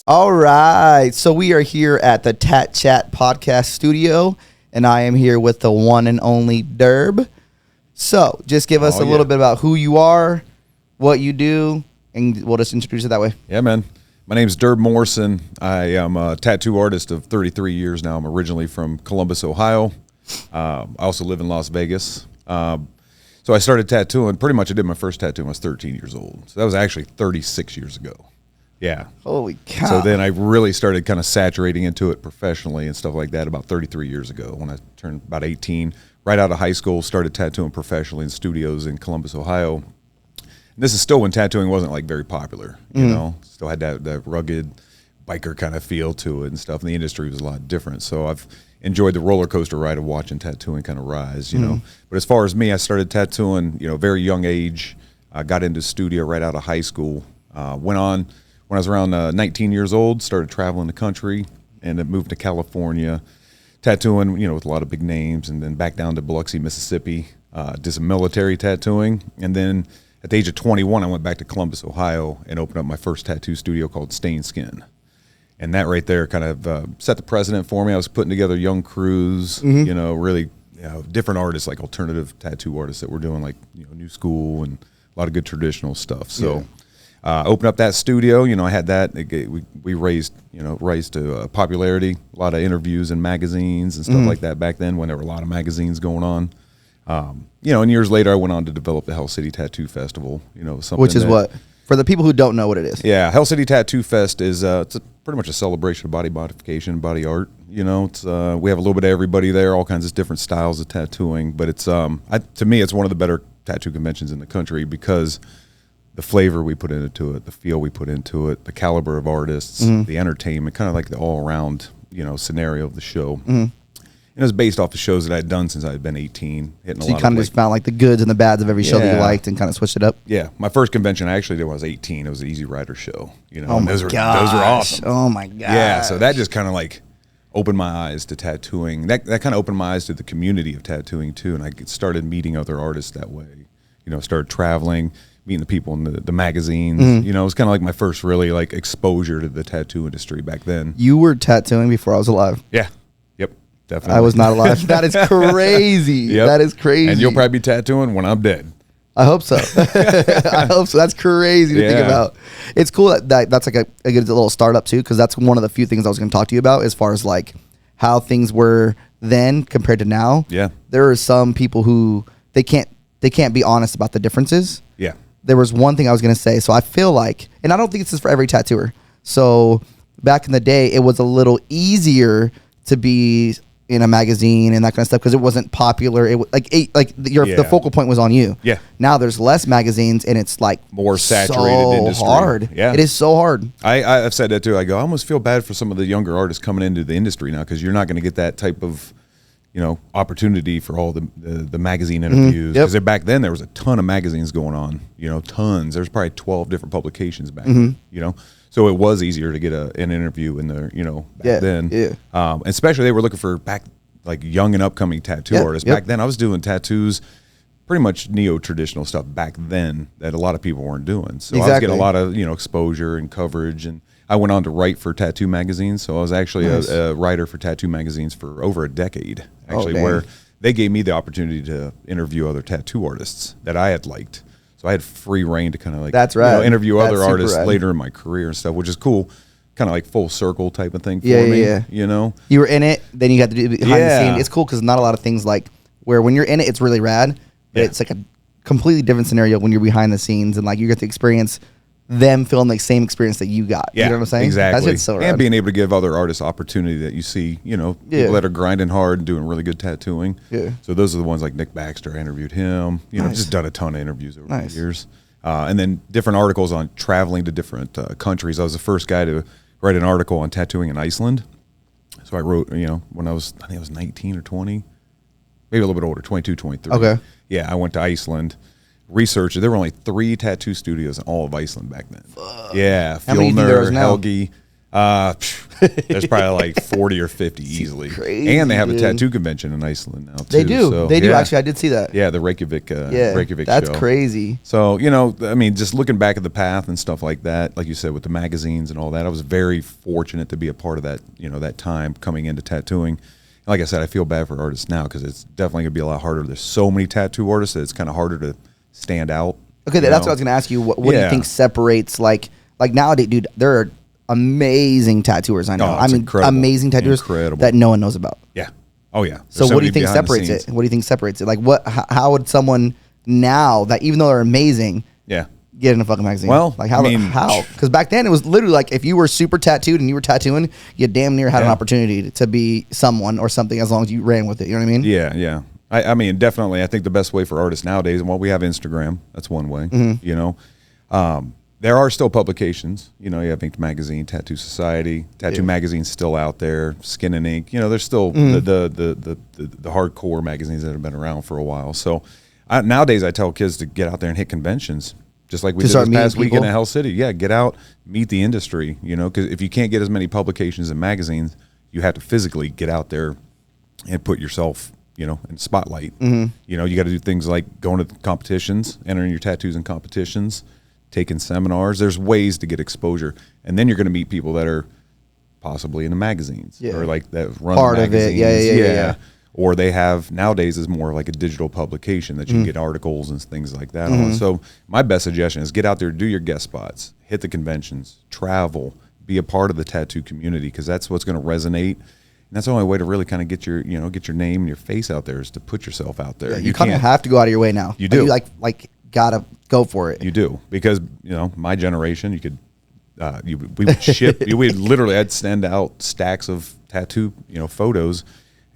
All right. So we are here at the Tat Chat podcast studio, and I am here with the one and only Durb. So just give us a little bit about who you are, what you do, and we'll just introduce it that way. Yeah, man. My name's Durb Morrison. I am a tattoo artist of 33 years now. I'm originally from Columbus, Ohio. I also live in Las Vegas. So I started tattooing. Pretty much I did my first tattoo when I was 13 years old. So that was actually 36 years ago. Yeah. Holy cow. So then I really started kind of saturating into it professionally and stuff like that about 33 years ago when I turned about 18. Right out of high school, started tattooing professionally in studios in Columbus, Ohio. And this is still when tattooing wasn't like very popular, you know, still had that rugged biker kind of feel to it and stuff. And the industry was a lot different. So I've enjoyed the roller coaster ride of watching tattooing kind of rise, you know. But as far as me, I started tattooing, you know, very young age. I got into studio right out of high school. Went on when I was around 19 years old, started traveling the country and then moved to California, tattooing, you know, with a lot of big names, and then back down to Biloxi, Mississippi, did some military tattooing. And then at the age of 21, I went back to Columbus, Ohio, and opened up my first tattoo studio called Stained Skin. And that right there kind of set the precedent for me. I was putting together young crews, you know, really different artists, like alternative tattoo artists that were doing like, you know, new school and a lot of good traditional stuff. So opened up that studio. You know, I had that. We raised to popularity, a lot of interviews in magazines and stuff like that back then when there were a lot of magazines going on. You know, and years later, I went on to develop the Hell City Tattoo Festival. You know, something which is what, for the people who don't know what it is. Yeah, Hell City Tattoo Fest is it's pretty much a celebration of body modification, body art. You know, it's we have a little bit of everybody there, all kinds of different styles of tattooing. But it's to me, it's one of the better tattoo conventions in the country because the flavor we put into it, the feel we put into it, the caliber of artists, the entertainment, kind of like the all-around, you know, scenario of the show. And it was based off the shows that I'd done since I had been 18. So you kind of just found like the goods and the bads of every show that you liked and kind of switched it up? Yeah. My first convention I actually did when I was 18. It was the Easy Rider show. You know, oh my those were awesome. Oh my gosh. Yeah, so that just kind of like opened my eyes to tattooing. That kind of opened my eyes to the community of tattooing too, and I started meeting other artists that way. You know, started traveling, meeting the people in the magazines. You know, it was kind of like my first really like exposure to the tattoo industry back then. You were tattooing before I was alive. Yeah. Yep. Definitely. I was not alive. That is crazy. Yep. That is crazy. And you'll probably be tattooing when I'm dead. I hope so. I hope so. That's crazy to think about. It's cool that's like a good little startup too, because that's one of the few things I was going to talk to you about as far as like how things were then compared to now. Yeah. There are some people who they can't be honest about the differences. Yeah. There was one thing I was going to say. So I feel like, and I don't think this is for every tattooer. So back in the day, it was a little easier to be in a magazine and that kind of stuff because it wasn't popular. It was the focal point was on you. Yeah. Now there's less magazines and it's like more saturated industry. Hard. Yeah. It is so hard. I've said that too. I go, I almost feel bad for some of the younger artists coming into the industry now because you're not going to get that type of, you know, opportunity for all the magazine interviews. Because back then there was a ton of magazines going on, you know, tons. There's probably 12 different publications back then, you know. So it was easier to get an interview in the, you know, back then. Yeah. Especially they were looking for like young and upcoming tattoo artists. Back then I was doing tattoos, pretty much neo-traditional stuff back then that a lot of people weren't doing. So I was getting a lot of, you know, exposure and coverage, and I went on to write for tattoo magazines. So I was actually a writer for tattoo magazines for over a decade, actually, where they gave me the opportunity to interview other tattoo artists that I had liked. So I had free reign to kind of like you know, interview other artists later in my career and stuff, which is cool. Kind of like full circle type of thing for me, you know? You were in it, then you got to do it behind the scene. It's cool because not a lot of things like where when you're in it, it's really rad, but it's like a completely different scenario when you're behind the scenes and like you get to experience them feeling the same experience that you got. You know what I'm saying? Exactly. That's so rad. And being able to give other artists opportunity that you see, you know, people that are grinding hard and doing really good tattooing. Yeah. So those are the ones like Nick Baxter. I interviewed him. You know, just done a ton of interviews over the years. And then different articles on traveling to different countries. I was the first guy to write an article on tattooing in Iceland. So I wrote, you know, when I think I was 19 or 20, maybe a little bit older, 22, 23. Okay. Yeah, I went to Iceland, researched. There were only 3 tattoo studios in all of Iceland back then. Yeah, Fjolnir, Helgi. There's probably like 40 or 50 easily. Crazy, and they have dude. a tattoo convention in Iceland now too. They do. So, They do. yeah. Actually, I did see that. Yeah, the Reykjavik Reykjavik that's show. crazy. So, you know, I mean, just looking back at the path and stuff like that, like you said, with the magazines and all that, I was very fortunate to be a part of that, you know, that time coming into tattooing. Like I said, I feel bad for artists now because it's definitely going to be a lot harder. There's so many tattoo artists that it's kind of harder to stand out. Okay, that's what I was going to ask you. What do you think separates, like nowadays, dude, there are amazing tattooers I know. I mean, amazing tattooers that no one knows about. Yeah. Oh, yeah. So what do you think separates it? What do you think separates it? Like, how would someone now that, even though they're amazing, get in a fucking magazine? Well, like, how? Because back then it was literally like, if you were super tattooed and you were tattooing, you damn near had an opportunity to be someone or something as long as you ran with it. You know what I mean? Yeah, yeah. I mean, definitely. I think the best way for artists nowadays, and we have Instagram. That's one way. You know, there are still publications. You know, you have Ink Magazine, Tattoo Society, Tattoo Magazine's still out there. Skin and Ink. You know, there's still the hardcore magazines that have been around for a while. So nowadays, I tell kids to get out there and hit conventions, just like we did this past weekend at Hell City. Yeah, get out, meet the industry. You know, because if you can't get as many publications and magazines, you have to physically get out there and put yourself, you know, in spotlight. You know, you got to do things like going to competitions, entering your tattoos in competitions, taking seminars. There's ways to get exposure, and then you're going to meet people that are possibly in the magazines or like that run part magazines. of it. Yeah. Or they have nowadays is more like a digital publication that you can get articles and things like that on. So my best suggestion is get out there, do your guest spots, hit the conventions, travel, be a part of the tattoo community, because that's what's going to resonate. And that's the only way to really kind of get your, you know, get your name and your face out there, is to put yourself out there. Yeah, you kind of have to go out of your way now. You do. You like gotta go for it. You do, because, you know, my generation, you could, we would ship, we'd literally, I'd send out stacks of tattoo, you know, photos.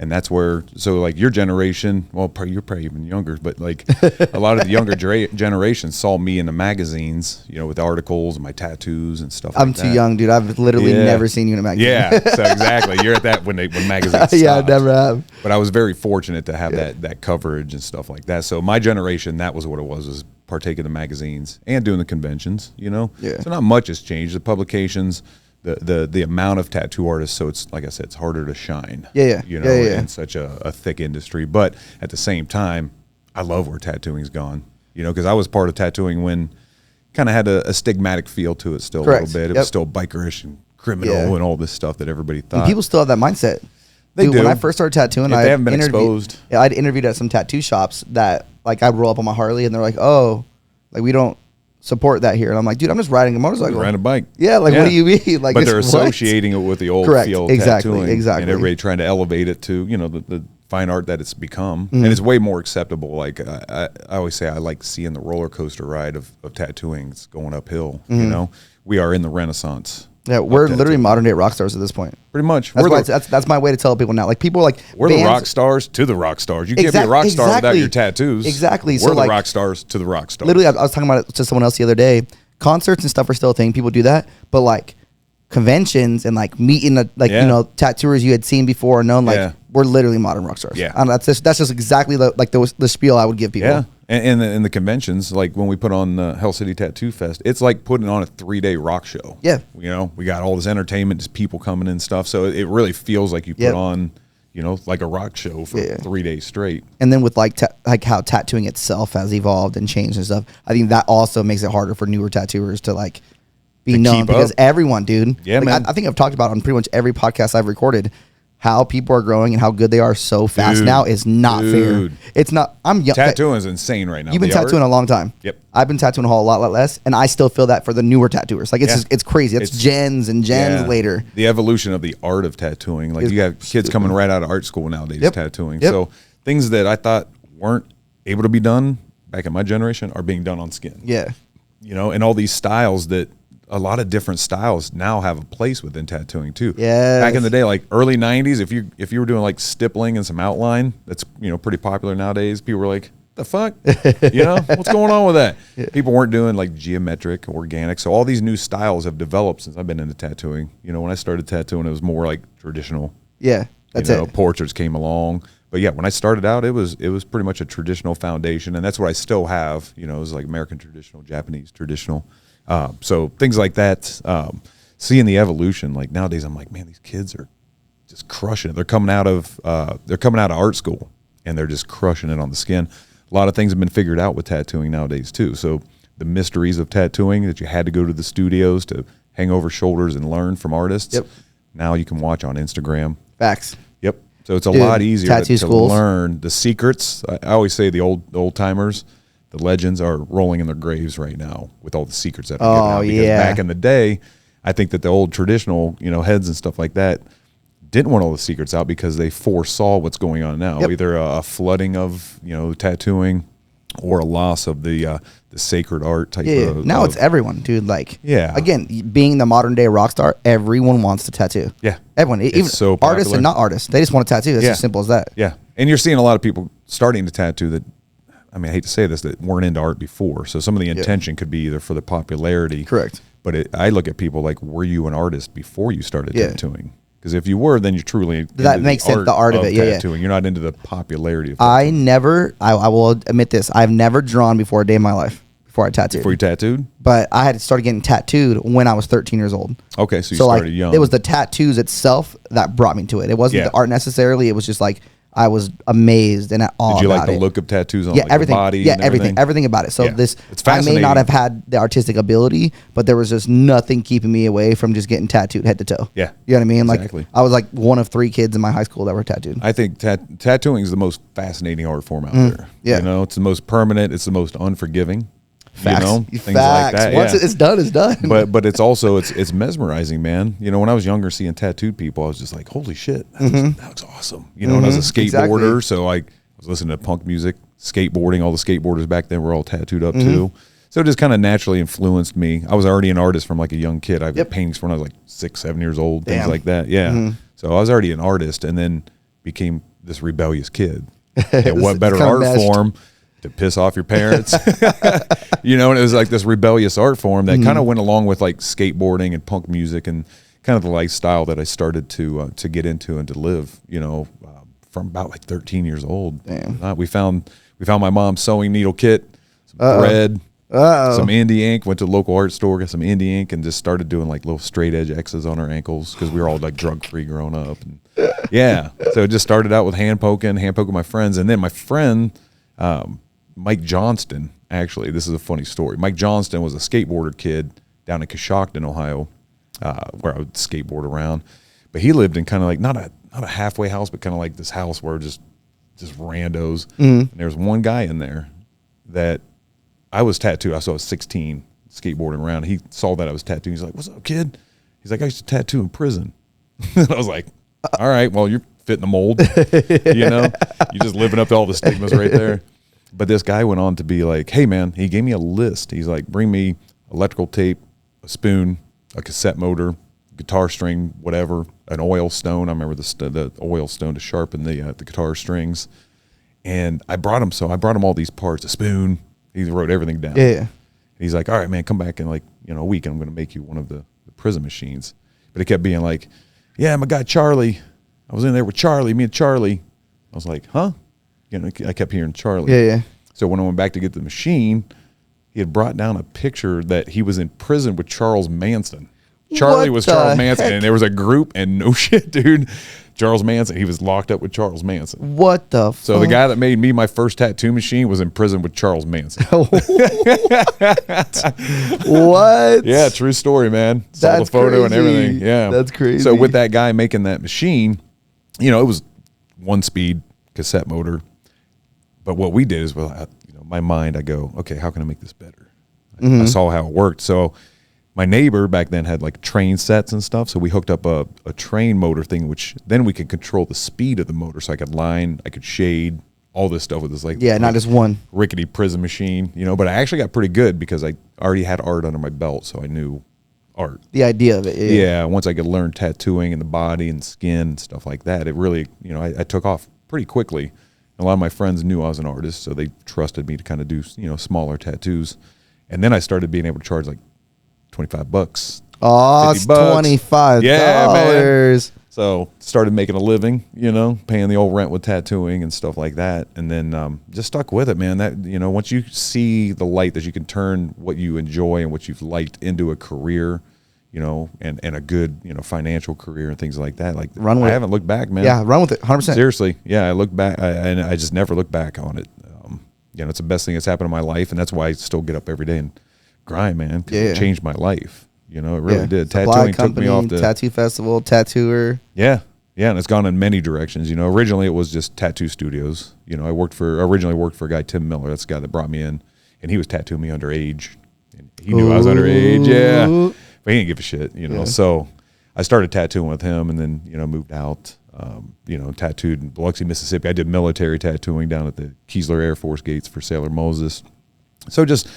And that's where, so like your generation, well, you're probably even younger, but like a lot of the younger generation saw me in the magazines, you know, with articles and my tattoos and stuff like that. I'm too young, dude. I've literally never seen you in a magazine. Yeah, so exactly. You're at that when magazines stopped. Yeah, I never have. But I was very fortunate to have that coverage and stuff like that. So my generation, that was what it was partaking in the magazines and doing the conventions, you know? Yeah. So not much has changed. The publications, the amount of tattoo artists, so it's, like I said, it's harder to shine. You know, in such a thick industry. But at the same time, I love where tattooing's gone. You know, because I was part of tattooing when kind of had a stigmatic feel to it still. Correct. A little bit. It was still bikerish and criminal and all this stuff that everybody thought. And people still have that mindset. They do. When I first started tattooing, they haven't been exposed. Yeah, I'd interviewed at some tattoo shops that, like, I'd roll up on my Harley and they're like, oh, like, we don't support that here. And I'm like, dude, I'm just riding a motorcycle. Riding a bike. Yeah, like, what do you mean? Like, but they're associating it with the old field tattooing. Exactly. And everybody trying to elevate it to, you know, the fine art that it's become. And it's way more acceptable. Like, I always say I like seeing the roller coaster ride of tattooing. It's going uphill, you know. We are in the Renaissance. Yeah, we're literally modern day rock stars at this point. Pretty much. That's my way to tell people now. Like, people are like, we're the rock stars to the rock stars. You can't be a rock star without your tattoos. Exactly. We're the rock stars to the rock stars. Literally, I was talking about it to someone else the other day. Concerts and stuff are still a thing. People do that. But like conventions and like meeting you know, tattooers you had seen before or known, like we're literally modern rock stars. Yeah. That's just exactly the spiel I would give people. Yeah. And in the conventions, like when we put on the Hell City Tattoo Fest, it's like putting on a 3-day rock show. Yeah. You know, we got all this entertainment, just people coming in and stuff. So it really feels like you put on, you know, like a rock show for 3 days straight. And then with like how tattooing itself has evolved and changed and stuff, I think that also makes it harder for newer tattooers to like be known, because everyone, dude. Yeah, like, man. I think I've talked about on pretty much every podcast I've recorded how people are growing and how good they are so fast now is not fair. It's not. I'm young. Tattooing is insane right now. You've been tattooing a long time. Yep. I've been tattooing a lot less, and I still feel that for the newer tattooers. Like, it's crazy. It's gens and gens later. The evolution of the art of tattooing. Like, you have kids coming right out of art school nowadays tattooing. So things that I thought weren't able to be done back in my generation are being done on skin. Yeah. You know, and all these styles that a lot of different styles now have a place within tattooing too. Yeah. Back in the day, like early 90s, if you were doing like stippling and some outline, that's, you know, pretty popular nowadays. People were like, the fuck? You know, what's going on with that? People weren't doing like geometric, organic. So all these new styles have developed since I've been into tattooing. You know, when I started tattooing, it was more like traditional. Yeah. That's it. Portraits came along. But yeah, when I started out, it was pretty much a traditional foundation, and that's what I still have. You know, it was like American traditional, Japanese traditional. So things like that. seeing the evolution. Like nowadays, I'm like, man, these kids are just crushing it. They're coming out of art school and they're just crushing it on the skin. A lot of things have been figured out with tattooing nowadays too. So the mysteries of tattooing that you had to go to the studios to hang over shoulders and learn from artists. Yep. Now you can watch on Instagram. Facts. Yep. So it's a lot easier to schools. learn the secrets. I always say the old timers, the legends are rolling in their graves right now with all the secrets that are given out. Because back in the day, I think that the old traditional, heads and stuff like that didn't want all the secrets out because they foresaw what's going on now. Yep. Either a flooding of, tattooing or a loss of the sacred art type of. Now it's everyone, dude. Like, yeah. Again, being the modern day rock star, everyone wants to tattoo. Yeah. Everyone. Even so artists and not artists. They just want to tattoo. It's as simple as that. Yeah. And you're seeing a lot of people starting to tattoo that, I hate to say this, that weren't into art before. So some of the intention could be either for the popularity. Correct. But I look at people like, were you an artist before you started tattooing? Because if you were, then you're truly that makes sense. The art of it, tattooing. You're not into the popularity of tattooing. I will admit this. I've never drawn before a day in my life before I tattooed. Before you tattooed? But I had started getting tattooed when I was 13 years old. Okay, so you started young. It was the tattoos itself that brought me to it. It wasn't the art necessarily. It was just like I was amazed and at awe. Did you like the look of tattoos on everything, the body? Yeah, everything about it. So it's I may not have had the artistic ability, but there was just nothing keeping me away from just getting tattooed head to toe. Yeah, you know what I mean. Exactly. Like I was like one of 3 kids in my high school that were tattooed. I think tattooing is the most fascinating art form out there. Yeah, it's the most permanent. It's the most unforgiving. Facts. Things like that. Once it's done, it's done. But it's also it's mesmerizing, man. When I was younger, seeing tattooed people, I was just like, holy shit, that looks awesome. And I was a skateboarder, so I was listening to punk music, skateboarding. All the skateboarders back then were all tattooed up too. So it just kind of naturally influenced me. I was already an artist from like a young kid. I had paintings when I was like 6, 7 years old, things like that. Yeah. So I was already an artist, and then became this rebellious kid. And what better art form to piss off your parents? And it was like this rebellious art form that kind of went along with like skateboarding and punk music and kind of the lifestyle that I started to get into and to live, from about like 13 years old. Damn. We found my mom's sewing needle kit, some bread, some Indie ink, went to the local art store, got some Indie ink, and just started doing like little straight edge X's on our ankles because we were all like drug free growing up. And so it just started out with hand poking my friends. And then my friend, Mike Johnston, actually, this is a funny story. Mike Johnston was a skateboarder kid down in Coshocton, Ohio, where I would skateboard around. But he lived in kind of like not a halfway house, but kind of like this house where just randos. And there was one guy in there that I was tattooed. I was 16, skateboarding around. He saw that I was tattooed. He's like, "What's up, kid?" He's like, "I used to tattoo in prison." And I was like, "All right, well, you're fitting the mold. You're just living up to all the stigmas right there." But this guy went on to be like, "Hey, man," he gave me a list. He's like, "Bring me electrical tape, a spoon, a cassette motor, guitar string, whatever, an oil stone." I remember the oil stone to sharpen the guitar strings. And I brought him all these parts, a spoon. He wrote everything down. Yeah. He's like, "All right, man, come back in like, a week and I'm going to make you one of the prison machines." But he kept being like, "Yeah, my guy Charlie. I was in there with Charlie, me and Charlie." I was like, "Huh?" I kept hearing Charlie. Yeah. So when I went back to get the machine, he had brought down a picture that he was in prison with Charles Manson. Charlie was Charles Manson, and there was a group, and no shit, dude. Charles Manson, he was locked up with Charles Manson. What the fuck? So the guy that made me my first tattoo machine was in prison with Charles Manson. What? Yeah, true story, man. Saw the photo and everything. Yeah. That's crazy. So with that guy making that machine, it was 1-speed cassette motor. But what we did is, my mind, I go, okay, how can I make this better? I saw how it worked. So my neighbor back then had like train sets and stuff. So we hooked up a train motor thing, which then we could control the speed of the motor. So I could line, I could shade, all this stuff with this not just one rickety prison machine, but I actually got pretty good because I already had art under my belt. So I knew art. The idea of it. Yeah. Once I could learn tattooing and the body and skin and stuff like that, it really, I took off pretty quickly. A lot of my friends knew I was an artist, so they trusted me to kind of do, smaller tattoos. And then I started being able to charge like $25. Oh, it's $25. Yeah, man. So started making a living, paying the old rent with tattooing and stuff like that. And then just stuck with it, man. That, once you see the light that you can turn what you enjoy and what you've liked into a career, you know, and a good, you know, financial career and things like that. Like Run with I it. haven't looked back, man. Yeah, run with it, 100%. Seriously, yeah, I look back, and I just never look back on it. You know, it's the best thing that's happened in my life, and that's why I still get up every day and grind, man. 'Cause it changed my life. You know, it really did. Supply Tattooing company, took me off the tattoo festival, tattooer. Yeah, and it's gone in many directions. You know, originally it was just tattoo studios. You know, I originally worked for a guy, Tim Miller. That's the guy that brought me in, and he was tattooing me underage. And he knew I was underage, yeah, but he didn't give a shit. You know, so I started tattooing with him, and then, you know, moved out. You know, tattooed in Biloxi, Mississippi. I did military tattooing down at the Keesler Air Force Gates for Sailor Moses. So just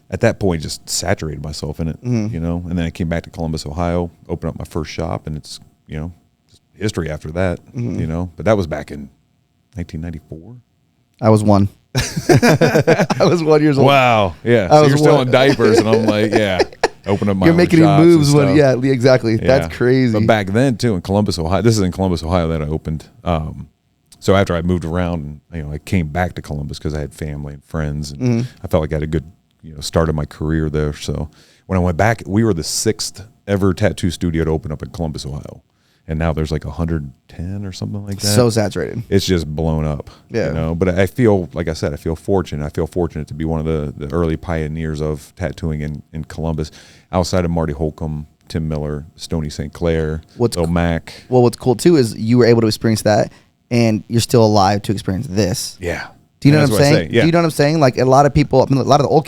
at that point, just saturated myself in it, you know. And then I came back to Columbus, Ohio, opened up my first shop, and it's, you know, just history after that, you know. But that was back in 1994. I was 1. I was 1 years old. Wow. Yeah. So you're still in diapers, and I'm like, yeah. Open up my You're making shops moves when, exactly. Yeah. That's crazy. But back then too, in Columbus, Ohio, this is in Columbus, Ohio that I opened. So after I moved around, and, you know, I came back to Columbus because I had family and friends, and I felt like I had a good, you know, start of my career there. So when I went back, we were the 6th ever tattoo studio to open up in Columbus, Ohio. And now there's like 110 or something like that. So saturated. It's just blown up. Yeah. You know, but I feel, like I said, I feel fortunate. I feel fortunate to be one of the early pioneers of tattooing in Columbus, outside of Marty Holcomb, Tim Miller, Stoney St. Clair, Bill Mack. Well, what's cool too is you were able to experience that, and you're still alive to experience this. Yeah. Do you know what I'm saying? Yeah. Do you know what I'm saying? Like a lot of people, I mean, a lot of the old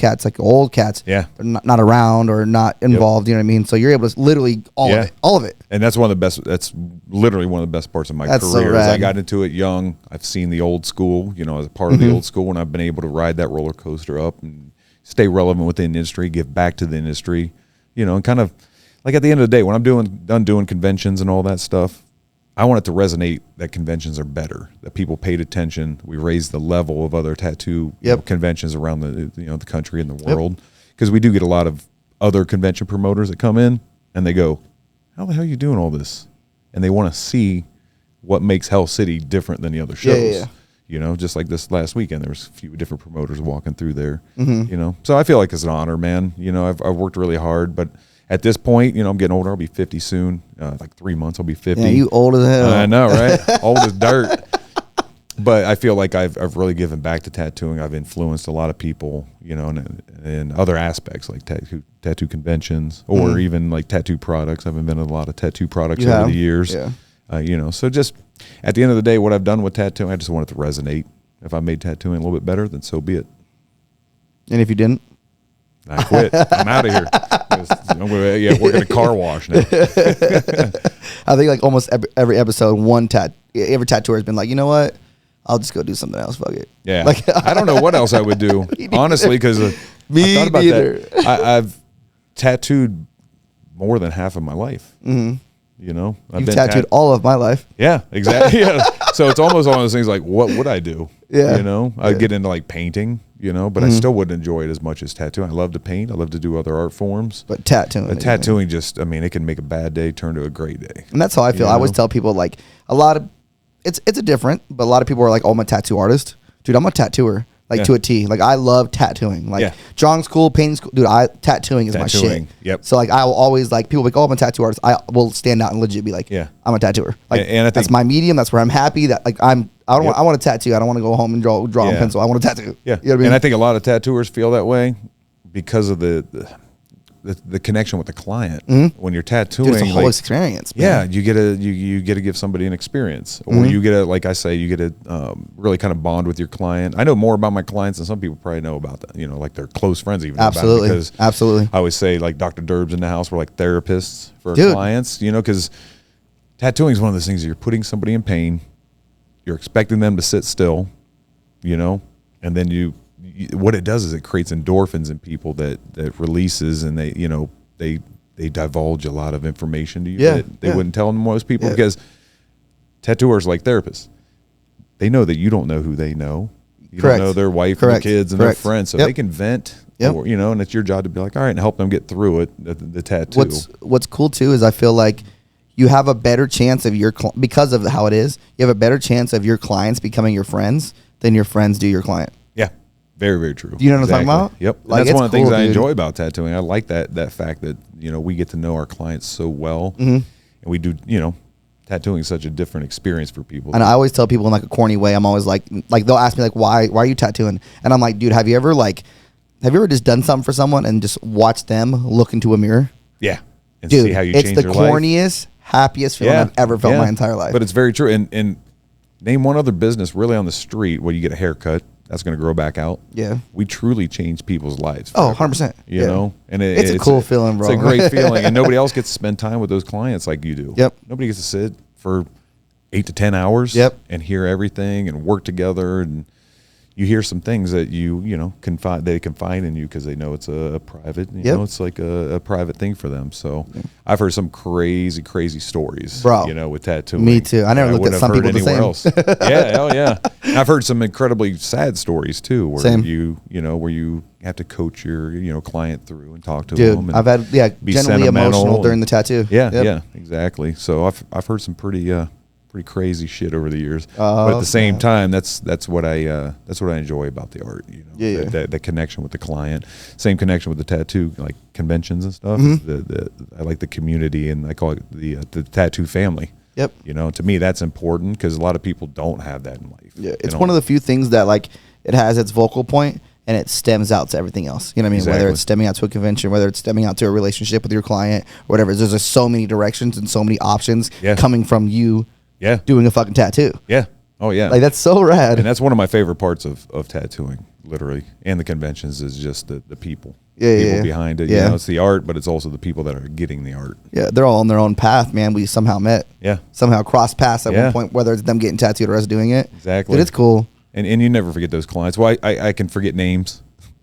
cats, Yeah. are not around or not involved. You know what I mean? So you're able to literally all of it. And that's one of the best. That's literally one of the best parts of my career. So Is rad. I got into it young. I've seen the old school, you know, as a part of the old school, and I've been able to ride that roller coaster up and stay relevant within the industry, give back to the industry, you know, and kind of like at the end of the day, when I'm done doing conventions and all that stuff, I want it to resonate that conventions are better, that people paid attention. We raised the level of other tattoo you know, conventions around the country and the world, because we do get a lot of other convention promoters that come in and they go, "How the hell are you doing all this?" And they want to see what makes Hell City different than the other shows. Yeah. You know, just like this last weekend, there was a few different promoters walking through there. You know, so I feel like it's an honor, man. You know, I've worked really hard, but at this point, you know, I'm getting older. I'll be 50 soon. Like 3 months, I'll be 50. Yeah, you old as hell. I know, right? Old as dirt. But I feel like I've really given back to tattooing. I've influenced a lot of people, you know, in other aspects like tattoo conventions, or even like tattoo products. I've invented a lot of tattoo products over the years. Yeah. You know, so just at the end of the day, what I've done with tattooing, I just want it to resonate. If I made tattooing a little bit better, then so be it. And if you didn't? I quit. I'm out of here. I'm working a car wash now. I think like almost every episode, every tattooer has been like, you know what? I'll just go do something else. Fuck it. Yeah. Like, I don't know what else I would do, honestly, because I thought about that. I've tattooed more than half of my life. You know, I've tattooed all of my life. Yeah, exactly. Yeah. So it's almost one of those things like, what would I do? Yeah. You know, I'd get into like painting, you know, but I still wouldn't enjoy it as much as tattooing. I love to paint. I love to do other art forms. But tattooing. Tattooing just, I mean, it can make a bad day turn to a great day. And that's how I feel. I always tell people like a lot of, it's a different, but a lot of people are like, oh, I'm a tattoo artist. Dude, I'm a tattooer. Like to a T. Like I love tattooing. Like drawing's cool, painting's cool. Dude, tattooing is my shit. Yep. So like I will always like people be like, oh, I'm a tattoo artist. I will stand out and legit be like, I'm a tattooer. Like and I think that's my medium. That's where I'm happy. That like I want a tattoo. I don't want to go home and draw on pencil. I want a tattoo. Yeah. You know what I mean? And I think a lot of tattooers feel that way because of the connection with the client. When you're tattooing, Dude, it's a whole experience. Man. Yeah, you get to give somebody an experience, or you get to, like I say, you get to really kind of bond with your client. I know more about my clients than some people probably know about that. You know, like their close friends even. Absolutely, about it, because absolutely. I always say like Dr. Durb's in the house. We're like therapists for our clients. You know, because tattooing is one of those things that you're putting somebody in pain. You're expecting them to sit still. You know, and then what it does is it creates endorphins in people that releases, and they divulge a lot of information to you that they wouldn't tell most people, because tattooers, like therapists, they know that you don't know who they know. You don't know their wife and their kids and their friends, so they can vent, or, you know, and it's your job to be like, all right, and help them get through it, the tattoo. What's cool too is I feel like you have a better chance of because of how it is, you have a better chance of your clients becoming your friends than your friends do your client. Very, very true. Do you know what I'm talking about? Yep. And Like, that's one of the things cool, I dude. enjoy about tattooing. I like that fact that, you know, we get to know our clients so well, and we do, you know, tattooing is such a different experience for people. And I always tell people in like a corny way, I'm always like they'll ask me like, why are you tattooing? And I'm like, dude, have you ever just done something for someone and just watched them look into a mirror? Yeah. And Dude, see how you it's change the your life. corniest, happiest feeling I've ever felt my entire life. But it's very true. And name one other business really on the street where you get a haircut that's going to grow back out. Yeah. We truly change people's lives. Oh, forever, 100%. You know? And it's a cool feeling, bro. It's a great feeling. And nobody else gets to spend time with those clients like you do. Yep. Nobody gets to sit for 8 to 10 hours and hear everything and work together, and you hear some things that you know they confide in you because they know it's a private, you know, it's like a private thing for them. So I've heard some crazy stories, bro, you know, with tattooing. Me too. I never looked at some people the same. Else. Yeah, hell yeah. And I've heard some incredibly sad stories too, where where you have to coach your client through and talk to them. And I've had generally emotional during the tattoo. Yeah, exactly. So I've heard some pretty crazy shit over the years, but at the same time, that's what I enjoy about the art. You know, that connection with the client, same connection with the tattoo, like conventions and stuff. I like the community, and I call it the tattoo family. Yep. You know, to me, that's important because a lot of people don't have that in life. Yeah, it's one of the few things that like it has its vocal point and it stems out to everything else. You know what I mean? Exactly. Whether it's stemming out to a convention, whether it's stemming out to a relationship with your client, or whatever. There's just so many directions and so many options coming from you. Yeah. Doing a fucking tattoo. Yeah. Oh yeah. Like that's so rad. And that's one of my favorite parts of tattooing, literally, and the conventions is just the people. People behind it. Yeah. You know, it's the art, but it's also the people that are getting the art. Yeah, they're all on their own path, man. We somehow met. Yeah. Somehow crossed paths at one point, whether it's them getting tattooed or us doing it. Exactly. Dude, it's cool. And you never forget those clients. Well, I can forget names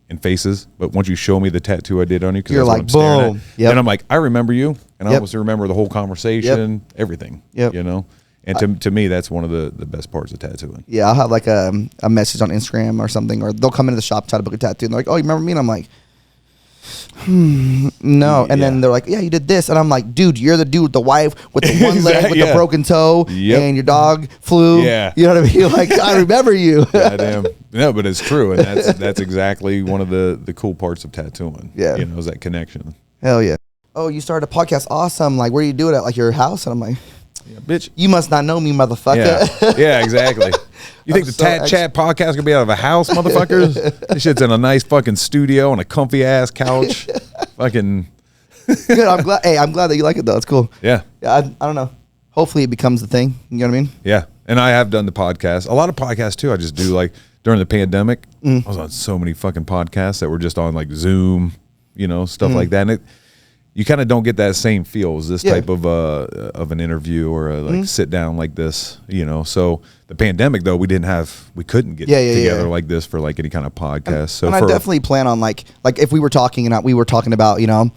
and faces, but once you show me the tattoo I did on you, because that's what I'm staring at, then I'm like, I remember you, and I almost remember the whole conversation, everything. Yep. You know? And to me, that's one of the best parts of tattooing. Yeah, I'll have like a message on Instagram or something, or they'll come into the shop, try to book a tattoo, and they're like, oh, you remember me? And I'm like, no. And then they're like, yeah, you did this. And I'm like, dude, you're the dude with the wife with the one leg with the broken toe and your dog flew. Yeah. You know what I mean? Like, I remember you. Goddamn. No, but it's true. And that's exactly one of the cool parts of tattooing. Yeah. You know, is that connection. Hell yeah. Oh, you started a podcast. Awesome. Like, where do you do it at? Like your house? And I'm like, yeah, bitch, you must not know me, motherfucker. Yeah, exactly. You think the Tat Chat podcast gonna be out of a house, motherfuckers? This shit's in a nice fucking studio on a comfy ass couch. Fucking good. I'm glad. Hey, I'm glad that you like it though. It's cool. Yeah. Yeah. I don't know. Hopefully it becomes the thing. You know what I mean? Yeah. And I have done the podcast. A lot of podcasts too. I just do like during the pandemic. I was on so many fucking podcasts that were just on like Zoom, you know, stuff like that. And you kind of don't get that same feel as this type of an interview or a like sit down like this, you know. So the pandemic though, we couldn't get together like this for like any kind of podcast. So I definitely plan on like if we were talking and we were talking about, you know,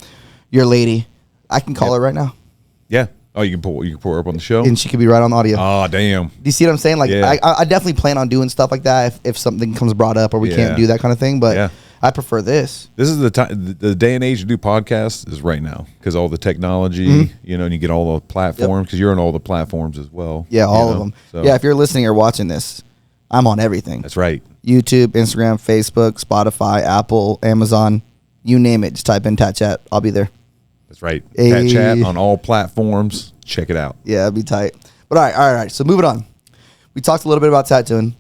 your lady, I can call her right now. Yeah. Oh, you can pull her up on the show, and she could be right on audio. Oh, damn. Do you see what I'm saying? Like, I definitely plan on doing stuff like that if something comes brought up or we can't do that kind of thing. But I prefer this. This is the time, the day and age to do podcasts is right now because all the technology, you know, and you get all the platforms because you're on all the platforms as well. Yeah, all of them. So. Yeah, if you're listening or watching this, I'm on everything. That's right. YouTube, Instagram, Facebook, Spotify, Apple, Amazon, you name it. Just type in Tat Chat. I'll be there. That's right. Tat Chat on all platforms. Check it out. Yeah, it'd be tight. But all right. So moving on. We talked a little bit about tattooing.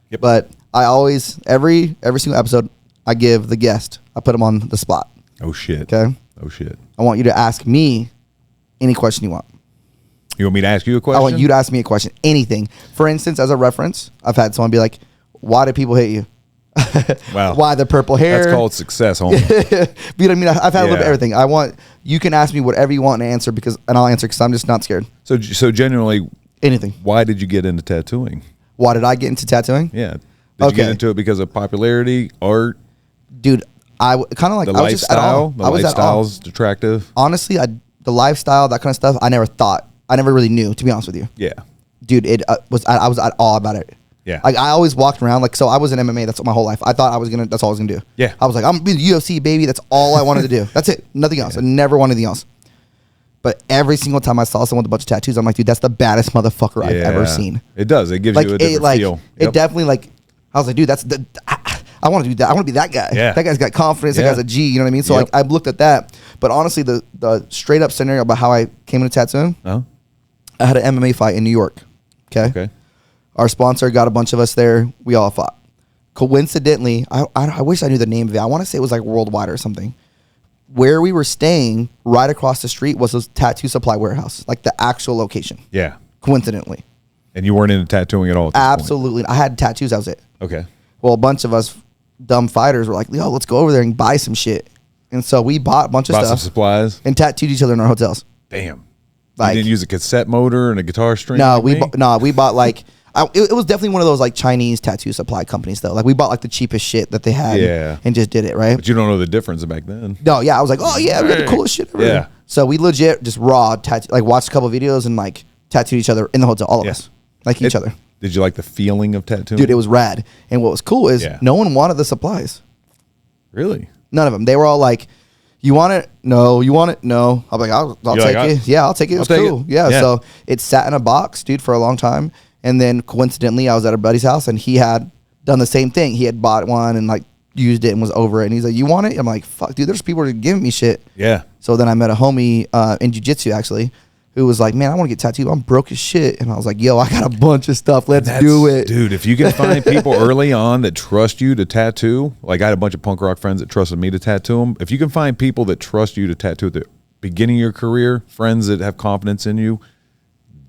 Yep. But I always, every single episode, I give the guest, I put them on the spot. Oh, shit. Okay? Oh, shit. I want you to ask me any question you want. You want me to ask you a question? I want you to ask me a question. Anything. For instance, as a reference, I've had someone be like, why do people hate you? Wow. Why the purple hair? That's called success, homie. You know what I mean? I've had a little bit of everything. You can ask me whatever you want to answer and I'll answer because I'm just not scared. So genuinely, anything. Why did you get into tattooing? Why did I get into tattooing? Yeah. Did you get into it because of popularity, art? Dude, I kind of like the I was lifestyle. Just at all. The lifestyle's attractive. Honestly, the lifestyle, that kind of stuff, I never really knew, to be honest with you. Yeah. Dude, I was at awe about it. Yeah. Like I always walked around so I was in MMA. That's my whole life. I thought that's all I was gonna do. Yeah. I was like, I'm gonna be the UFC baby. That's all I wanted to do. That's it. Nothing else. I never wanted anything else. But every single time I saw someone with a bunch of tattoos, I'm like, dude, that's the baddest motherfucker I've ever seen. It does. It gives you a different feel. It definitely I was like, dude, that's the. I want to do that. I want to be that guy. Yeah. That guy's got confidence. That Yeah. guy's a G. You know what I mean? So Yep. like I looked at that. But honestly, the straight up scenario about how I came into tattooing, Oh, I had an MMA fight in New York. okay. Our sponsor got a bunch of us there. We all fought. Coincidentally, I wish I knew the name of it. I want to say it was like Worldwide or something. Where we were staying, right across the street, was a tattoo supply warehouse, like the actual location. Yeah. Coincidentally. And you weren't into tattooing at all at this point? Absolutely. I had tattoos. That was it. Okay. Well, a bunch of us dumb fighters were like, yo, let's go over there and buy some shit. And so we bought a bunch of Bought some stuff supplies? and tattooed each other in our hotels. Damn. Like, you didn't use a cassette motor and a guitar string? No, like we bought like it was definitely one of those like Chinese tattoo supply companies though. Like we bought like the cheapest shit that they had, and just did it right. But you don't know the difference back then. No, yeah, I was like, oh yeah, we got the coolest shit ever. Yeah. So we legit just raw tattoo, like watched a couple videos and like tattooed each other in the hotel, all of us, like each other. Did you like the feeling of tattooing? Dude, it was rad. And what was cool is no one wanted the supplies. Really? None of them. They were all like, you want it? No. You want it? No. I'm like, I'll take it. Yeah, I'll take it. It was cool. Yeah. So it sat in a box, dude, for a long time. And then coincidentally, I was at a buddy's house and he had done the same thing. He had bought one and like used it and was over it. And he's like, you want it? I'm like, fuck, dude, there's people that are giving me shit. Yeah. So then I met a homie in jiu-jitsu actually, who was like, man, I want to get tattooed. I'm broke as shit. And I was like, yo, I got a bunch of stuff. Let's do it. Dude, if you can find people early on that trust you to tattoo, like I had a bunch of punk rock friends that trusted me to tattoo them. If you can find people that trust you to tattoo at the beginning of your career, friends that have confidence in you,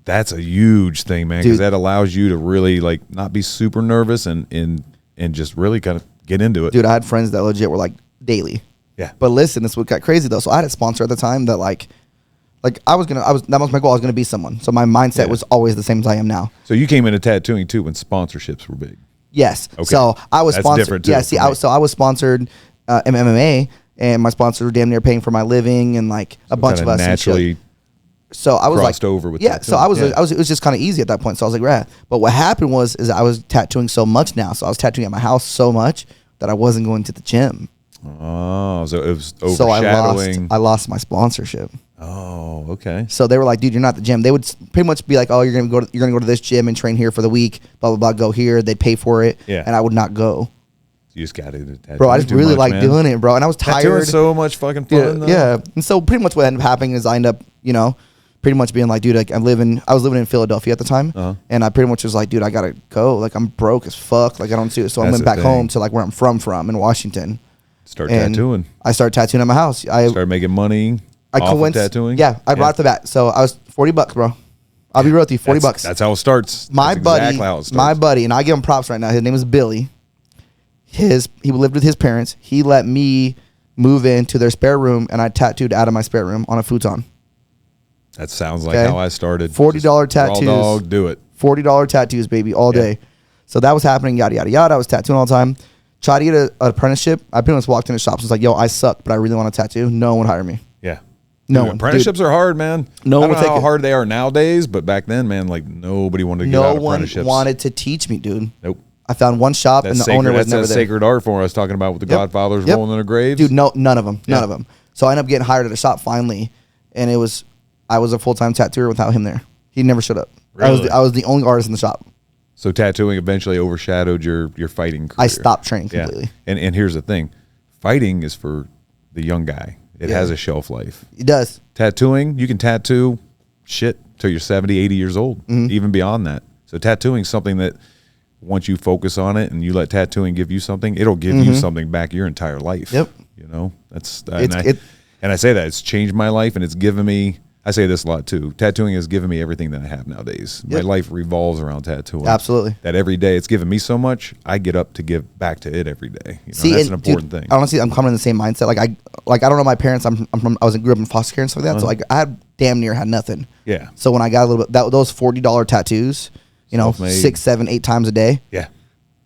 that's a huge thing, man, because that allows you to really like not be super nervous and just really kind of get into it. Dude, I had friends that legit were like daily. Yeah. But listen, this is what got crazy though. So I had a sponsor at the time that that was my goal. I was gonna be someone. So my mindset was always the same as I am now. So you came into tattooing too when sponsorships were big. Yes. Okay. So I was sponsored. Yeah. See, I was sponsored in MMA, and my sponsors were damn near paying for my living, and like a bunch of us naturally. So I was crossed like, over with tattooing. So I was, it was just kind of easy at that point. So I was like, rad. But what happened was I was tattooing so much now. So I was tattooing at my house so much that I wasn't going to the gym. Oh, so it was overshadowing. So I lost my sponsorship. Oh, okay. So they were like, dude, you're not at the gym. They would pretty much be like, oh, you're gonna go to this gym and train here for the week. Blah blah blah. Go here. They'd pay for it. Yeah. And I would not go. You just got into tattooing. Bro, I just really like doing it, bro. And I was tired. Tattooing so much fucking fun. Yeah. And so pretty much what ended up happening is I ended up, pretty much being like, dude, like I was living in Philadelphia at the time, and I pretty much was like, dude, I gotta go. Like I'm broke as fuck. Like I don't do it. So I went back home to like where I'm from in Washington. Start tattooing. I started tattooing at my house. I started making money. Off of tattooing. Yeah, right off the bat. So I was $40, bro. I'll be real with you, $40. That's how it starts. My buddy, and I give him props right now. His name is Billy. He lived with his parents. He let me move into their spare room, and I tattooed out of my spare room on a futon. That sounds like how I started. $40 tattoos. Raw dog, do it. $40 tattoos, baby, all day. So that was happening, yada, yada, yada. I was tattooing all the time. Tried to get an apprenticeship. I pretty much walked into shops and was like, yo, I suck, but I really want to tattoo. No one would hire me. Yeah. No one. Apprenticeships are hard, man. No one I don't know would how hard they are nowadays, but back then, man, like nobody wanted to get out of apprenticeships. No one wanted to teach me, dude. Nope. I found one shop and the owner was never there. That's that sacred art form I was talking about with the Godfathers rolling in their graves. Dude, none of them. None of them. So I ended up getting hired at a shop finally, and I was a full-time tattooer without him there. He never showed up. Really? I was the only artist in the shop. So tattooing eventually overshadowed your fighting career. I stopped training completely. And here's the thing. Fighting is for the young guy. It has a shelf life. It does. Tattooing, you can tattoo shit till you're 70, 80 years old, even beyond that. So tattooing is something that once you focus on it and you let tattooing give you something, it'll give you something back your entire life. Yep. That's and I say that it's changed my life, and it's given me, I say this a lot too, tattooing has given me everything that I have nowadays. My life revolves around tattooing. Absolutely. That every day it's given me so much, I get up to give back to it every day. See, that's an important thing. Honestly, I'm coming in the same mindset. Like I don't know my parents. I grew up in foster care and stuff like that. So like I had damn near had nothing. Yeah. So when I got a little bit, those $40 tattoos, Self-made. 6, 7, 8 times a day. Yeah.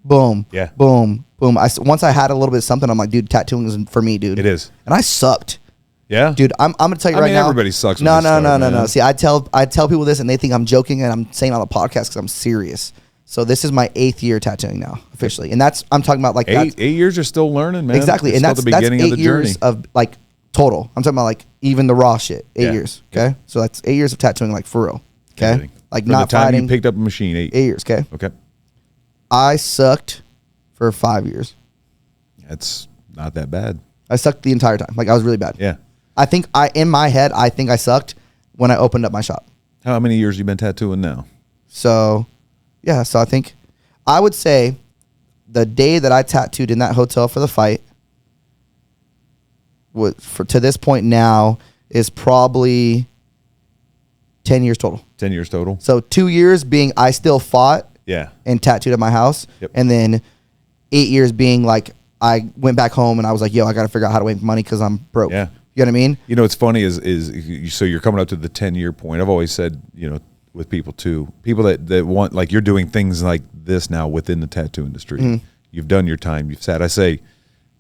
Boom. Yeah. Boom. Boom. Once I had a little bit of something, I'm like, dude, tattooing is for me, dude. It is. And I sucked. Yeah, dude, I'm gonna tell you right now. Everybody sucks. No. See, I tell people this, and they think I'm joking, and I'm saying on the podcast because I'm serious. So this is my 8th year tattooing now, officially, and I'm talking about like 8 years. You're still learning, man. Exactly, it's and that's the beginning that's 8 of the journey. years of like total. I'm talking about like even the raw shit. 8 years. Okay, so that's 8 years of tattooing, like for real. Okay, Everything. Like From not the time fighting. you picked up a machine. 8 years. Okay. Okay. I sucked for 5 years. It's not that bad. I sucked the entire time. Like I was really bad. Yeah. I think in my head, I think I sucked when I opened up my shop. How many years you been tattooing now? So, yeah. So I think I would say the day that I tattooed in that hotel for the fight, to this point now, is probably 10 years total. 10 years total. So 2 years being I still fought Yeah. and tattooed at my house. Yep. And then 8 years being like I went back home and I was like, yo, I got to figure out how to make money because I'm broke. Yeah. You know what I mean? You know, what's funny is so you're coming up to the 10-year point. I've always said, you know, with people too, people that want, like, you're doing things like this now within the tattoo industry. Mm-hmm. You've done your time. You've sat. I say,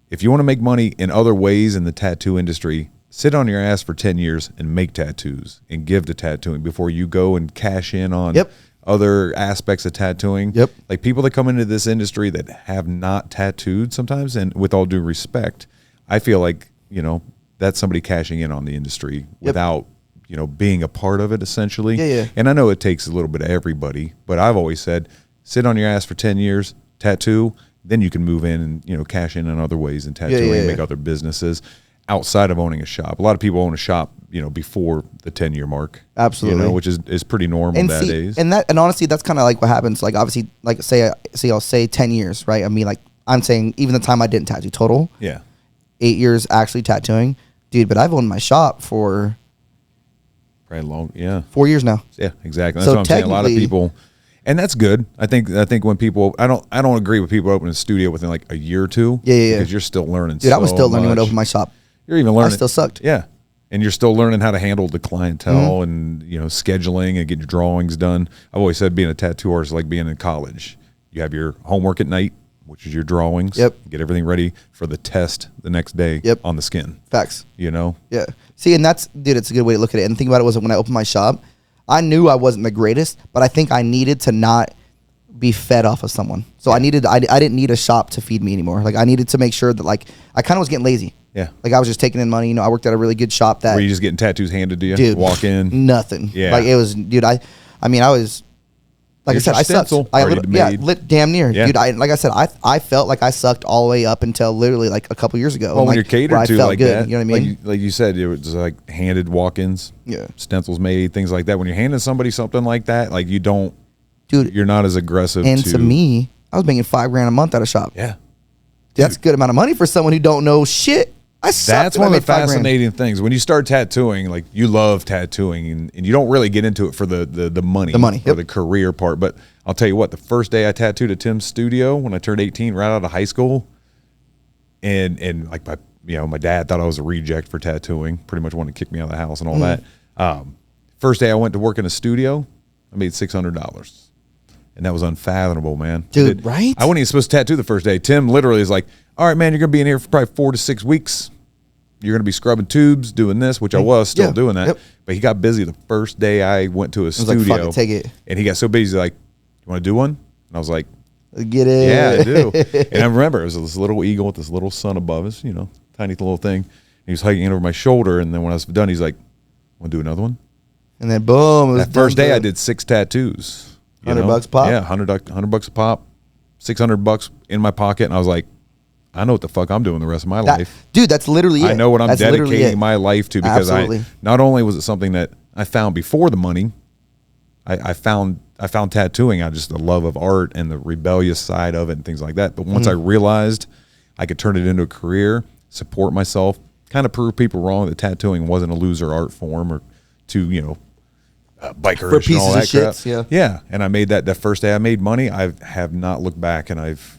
if you want to make money in other ways in the tattoo industry, sit on your ass for 10 years and make tattoos and give to tattooing before you go and cash in on other aspects of tattooing. Yep. Like people that come into this industry that have not tattooed sometimes, and with all due respect, I feel like, you know, that's somebody cashing in on the industry without, you know, being a part of it essentially. Yeah. And I know it takes a little bit of everybody, but I've always said, sit on your ass for 10 years, tattoo, then you can move in and, you know, cash in other ways in tattooing and make other businesses outside of owning a shop. A lot of people own a shop, you know, before the 10-year mark. Absolutely. You know, which is pretty normal nowadays. And honestly, that's kind of like what happens. Like obviously, like I'll say 10 years, right? I mean, like I'm saying even the time I didn't tattoo total. Yeah. 8 years actually tattooing. Dude, but I've owned my shop for probably long, 4 years now. Yeah, exactly. That's what I'm saying. A lot of people, and that's good. I think when people, I don't agree with people opening a studio within like a year or two. Yeah. Because you're still learning. Dude, I was still learning when I opened my shop. You're even learning. I still sucked. Yeah, and you're still learning how to handle the clientele and, you know, scheduling and getting your drawings done. I've always said being a tattoo artist is like being in college. You have your homework at night, which is your drawings. Yep. Get everything ready for the test the next day on the skin. Facts. You know? Yeah. See, and it's a good way to look at it. And the thing about it was when I opened my shop, I knew I wasn't the greatest, but I think I needed to not be fed off of someone. So I didn't need a shop to feed me anymore. Like I needed to make sure that like I kind of was getting lazy. Yeah. Like I was just taking in money. You know, I worked at a really good shop that. Were you just getting tattoos handed to you? Dude, walk in? Nothing. Yeah. Like it was, dude, I was, like Here's I said, I your sucked. stencil Damn near. Yeah. Dude, like I said, I felt like I sucked all the way up until literally like a couple years ago. Well, when like, you're catered to like good, that, you know what I mean? Like you said, it was like handed walk-ins, stencils made, things like that. When you're handing somebody something like that, like you're not as aggressive. And to me, I was making $5,000 a month at a shop. Yeah. That's a good amount of money for someone who don't know shit. That's one of the fascinating things. When you start tattooing, like you love tattooing and you don't really get into it for the money. The money. Or the career part. But I'll tell you what, the first day I tattooed at Tim's studio when I turned 18 right out of high school, and like my dad thought I was a reject for tattooing, pretty much wanted to kick me out of the house and all that. First day I went to work in a studio, I made $600. And that was unfathomable, man. Dude, right? I wasn't even supposed to tattoo the first day. Tim literally is like, all right, man, you're going to be in here for probably 4 to 6 weeks. You're going to be scrubbing tubes, doing this, which I was still doing that. Yep. But he got busy the first day I went to his studio. Like, fuck it, take it. And he got so busy, he's like, you want to do one? And I was like, get it. Yeah, I do. And I remember it was this little eagle with this little sun above us, you know, tiny little thing. And he was hiking over my shoulder. And then when I was done, he's like, want to do another one? And then boom. That first day I did 6 tattoos. $100 a pop? Yeah, $100 a pop, $600 in my pocket. And I was like, I know what the fuck I'm doing the rest of my life. Dude, that's literally it. I know what I'm dedicating my life to, because not only was it something that I found before the money, I found tattooing out just the love of art and the rebellious side of it and things like that. But once I realized I could turn it into a career, support myself, kind of prove people wrong that tattooing wasn't a loser art form or to, you know, bikerish and all that crap. Yeah. And I made that first day I made money. I have not looked back, and I've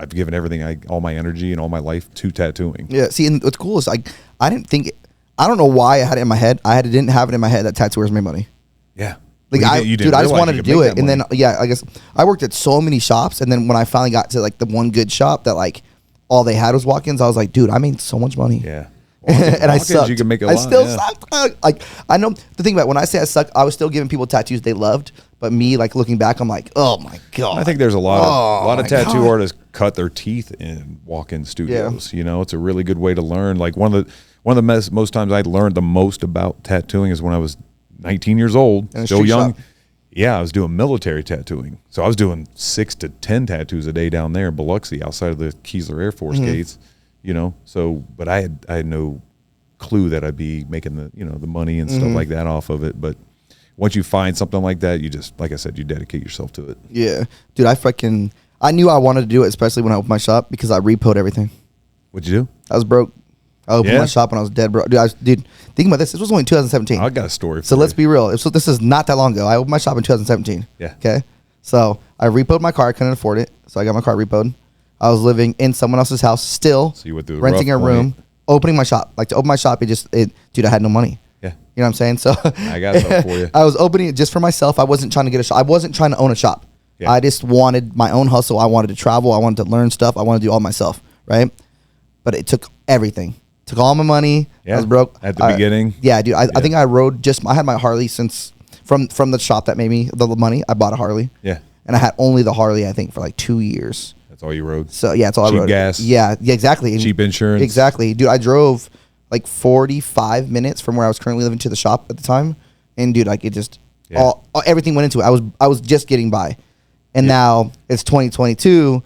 given everything, all my energy and all my life to tattooing. Yeah. See, and what's cool is I don't know why I had it in my head. Didn't have it in my head that tattooers made money. Yeah. Like I just wanted to do it. And then, I guess I worked at so many shops. And then when I finally got to like the one good shop that like all they had was walk-ins, I was like, dude, I made so much money. Yeah. And I sucked. You can make a lot. I still sucked. Like, I know the thing about when I say I sucked, I was still giving people tattoos they loved. But me, like looking back, I'm like, oh my God. I think there's a lot of tattoo artists cut their teeth in walk-in studios. You know, it's a really good way to learn. Like one of the most times I learned the most about tattooing is when I was 19 years old, still young. Yeah, I was doing military tattooing. So I was doing 6 to 10 tattoos a day down there in Biloxi outside of the Keesler Air Force gates, you know. So, but I had no clue that I'd be making the, you know, the money and stuff like that off of it. But once you find something like that, you just, like I said, you dedicate yourself to it. Yeah. Dude, I knew I wanted to do it, especially when I opened my shop, because I repoed everything. What'd you do? I was broke. I opened my shop when I was dead broke. Dude, think about this. This was only 2017. I got a story for So you. let's be real. So this is not that long ago. I opened my shop in 2017. Yeah. Okay. So I repoed my car. I couldn't afford it. So I got my car repoed. I was living in someone else's house still, So you went through the renting a rough room, point. opening my shop. Like to open my shop, dude, I had no money. Yeah. You know what I'm saying? So I got something for you. I was opening it just for myself. I wasn't trying to get a shop. I wasn't trying to own a shop. Yeah. I just wanted my own hustle. I wanted to travel. I wanted to learn stuff. I wanted to do all myself. Right. But it took everything. Took all my money. Yeah. I was broke At the beginning. Yeah, dude. I think I rode I had my Harley since from the shop that made me the money. I bought a Harley. Yeah. And I had only the Harley, I think, for like 2 years. That's all you rode? So yeah, that's all I Cheap rode. gas. Yeah, exactly. And cheap insurance. Exactly. Dude, I drove like 45 minutes from where I was currently living to the shop at the time. And dude, like it just everything went into it. I was just getting by. And now it's 2022.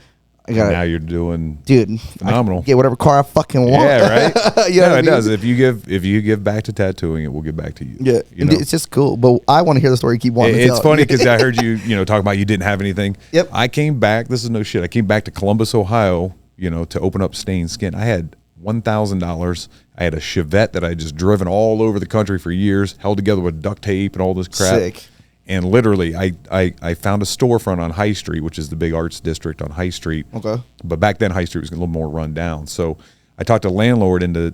Now you're doing, dude, phenomenal. Get whatever car I fucking want. Yeah, right. You know what I it mean? does. If you give back to tattooing, it will give back to you. Yeah, you know? It's just cool. But I want to hear the story. Keep wanting. It's funny because I heard you talk about you didn't have anything. Yep. I came back. This is no shit. I came back to Columbus, Ohio. To open up Stained Skin. I had $1,000. I had a Chevette that I had just driven all over the country for years, held together with duct tape and all this crap. Sick. And literally, I found a storefront on High Street, which is the big arts district on High Street. Okay. But back then, High Street was a little more run down. So I talked to the landlord into,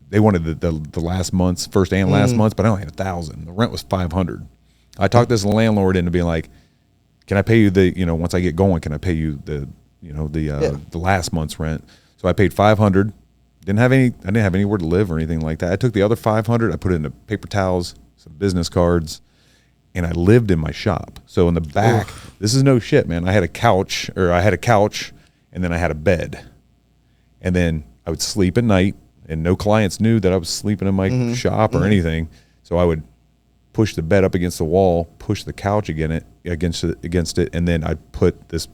they wanted the last month's, first and last month's, but I only had $1,000. The rent was $500. I talked this landlord into being like, can I pay you once I get going, can I pay you the last month's rent? So I paid $500. I didn't have anywhere to live or anything like that. I took the other $500. I put it into paper towels, some business cards, and I lived in my shop. So in the back, this is no shit, man. I had a couch, and then I had a bed. And then I would sleep at night, and no clients knew that I was sleeping in my shop or anything. So I would push the bed up against the wall, push the couch against it, and then I'd put this,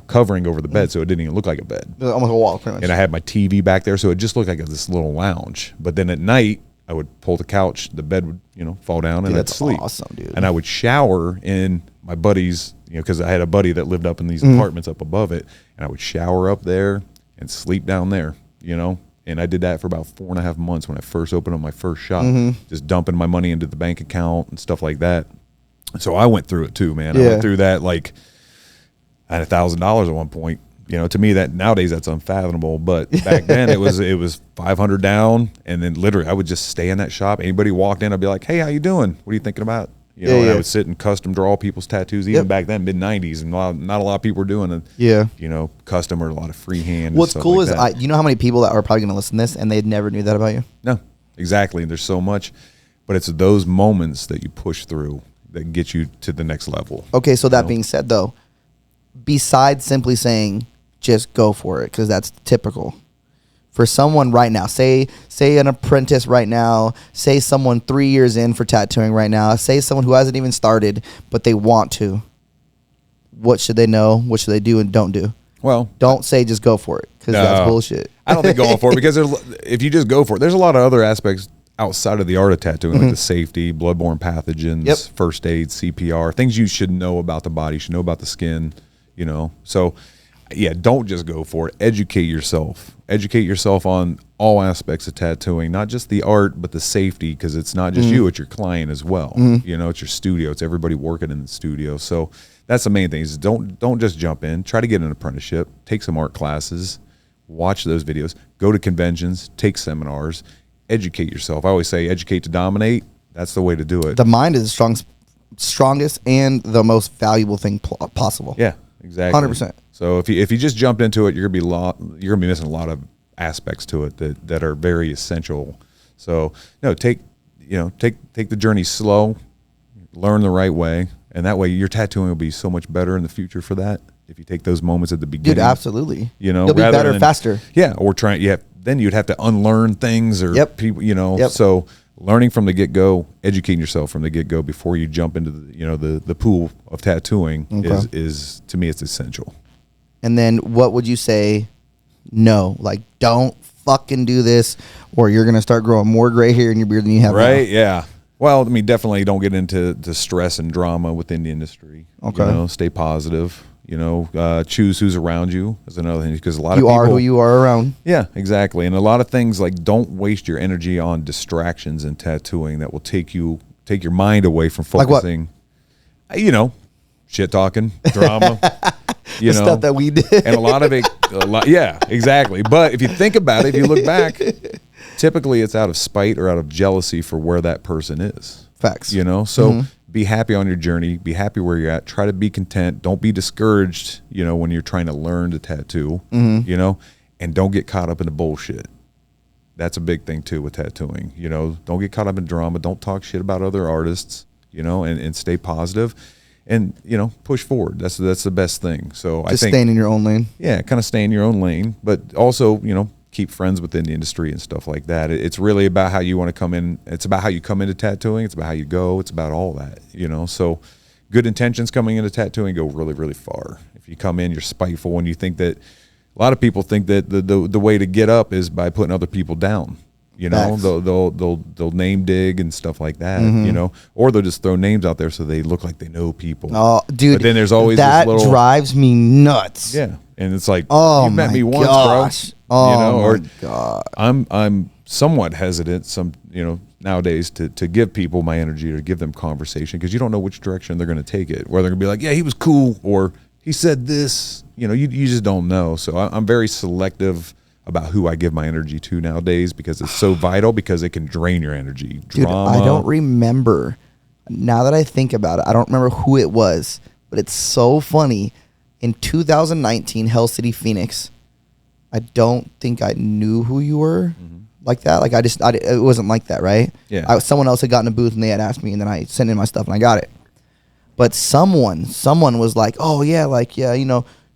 covering over the bed so it didn't even look like a bed. Almost a wall, pretty much. And I had my TV back there, so it just looked like this little lounge. But then at night, I would pull the couch, the bed would, fall down, and I'd sleep. Awesome, dude. And I would shower in my buddy's, because I had a buddy that lived up in these apartments up above it, and I would shower up there and sleep down there, And I did that for about 4.5 months when I first opened up my first shop, just dumping my money into the bank account and stuff like that. So I went through it too, man. Yeah. I went through that like I had $1,000 at one point. To me that nowadays that's unfathomable, but back then it was 500 down, and then literally I would just stay in that shop. Anybody walked in, I'd be like, "Hey, how you doing? What are you thinking about?" And I would sit and custom draw people's tattoos. Even back then, mid '90s, and not a lot of people were doing it. Custom or a lot of freehand. What's cool like is that. you know how many people that are probably going to listen to this and they never knew that about you. No, exactly. There's so much, but it's those moments that you push through that get you to the next level. Okay, so that being said, though, besides simply saying just go for it, because that's typical for someone right now, say an apprentice right now, say someone 3 years in for tattooing right now, say someone who hasn't even started but they want to, what should they know, what should they do and don't do? Well, don't say just go for it, because that's bullshit. I don't think going for it, because if you just go for it, there's a lot of other aspects outside of the art of tattooing, like the safety, bloodborne pathogens, first aid, CPR, things you should know about the body, you should know about the skin, So yeah, don't just go for it. Educate yourself. Educate yourself on all aspects of tattooing, not just the art, but the safety, because it's not just you, it's your client as well. It's your studio. It's everybody working in the studio. So that's the main thing, is don't just jump in. Try to get an apprenticeship. Take some art classes. Watch those videos. Go to conventions. Take seminars. Educate yourself. I always say educate to dominate. That's the way to do it. The mind is the strongest and the most valuable thing possible. Yeah, exactly. 100%. So if you just jumped into it, you're gonna be missing a lot of aspects to it that are very essential. So take the journey slow, learn the right way, and that way your tattooing will be so much better in the future for that. If you take those moments at the beginning, dude, absolutely, you'll be better faster. Yeah, or then you'd have to unlearn things or people, So learning from the get-go, educating yourself from the get-go before you jump into the pool of tattooing is to me, it's essential. And then what would you say? No, like don't fucking do this, or you're gonna start growing more gray hair in your beard than you have now. Right? Yeah. Well, I mean, definitely don't get into stress and drama within the industry. Okay. Stay positive. Choose who's around you is another thing, because a lot of You people are who you are around. Yeah, exactly. And a lot of things, like, don't waste your energy on distractions in tattooing that will take your mind away from focusing. Like what? Shit talking, drama. The stuff that we did. And a lot of it, yeah, exactly. But if you think about it, if you look back, typically it's out of spite or out of jealousy for where that person is. Facts. So be happy on your journey. Be happy where you're at. Try to be content. Don't be discouraged, when you're trying to learn to tattoo, and don't get caught up in the bullshit. That's a big thing too with tattooing. Don't get caught up in drama. Don't talk shit about other artists, and stay positive. And push forward. That's the best thing. So I think staying in your own lane. Yeah, kind of stay in your own lane, but also keep friends within the industry and stuff like that. It's really about how you want to come in. It's about how you come into tattooing. It's about how you go. It's about all that. So good intentions coming into tattooing go really, really far. If you come in, you're spiteful, and you think that a lot of people think that the way to get up is by putting other people down. They'll name dig and stuff like that, or they'll just throw names out there so they look like they know people. Oh, dude! But then there's always that this little, drives me nuts. Yeah, and it's like, oh, you met me once, gosh. bro. Oh my God! I'm somewhat hesitant nowadays to give people my energy or give them conversation, because you don't know which direction they're going to take it. Where they're going to be like, yeah, he was cool, or he said this. You just don't know. So I'm very selective about who I give my energy to nowadays, because it's so vital, because it can drain your energy. Drama. Dude, I don't remember. Now that I think about it, I don't remember who it was, but it's so funny. In 2019, Hell City, Phoenix, I don't think I knew who you were like that. Like it wasn't like that, right? Yeah. Someone else had gotten a booth and they had asked me, and then I sent in my stuff and I got it. But someone was like, oh yeah,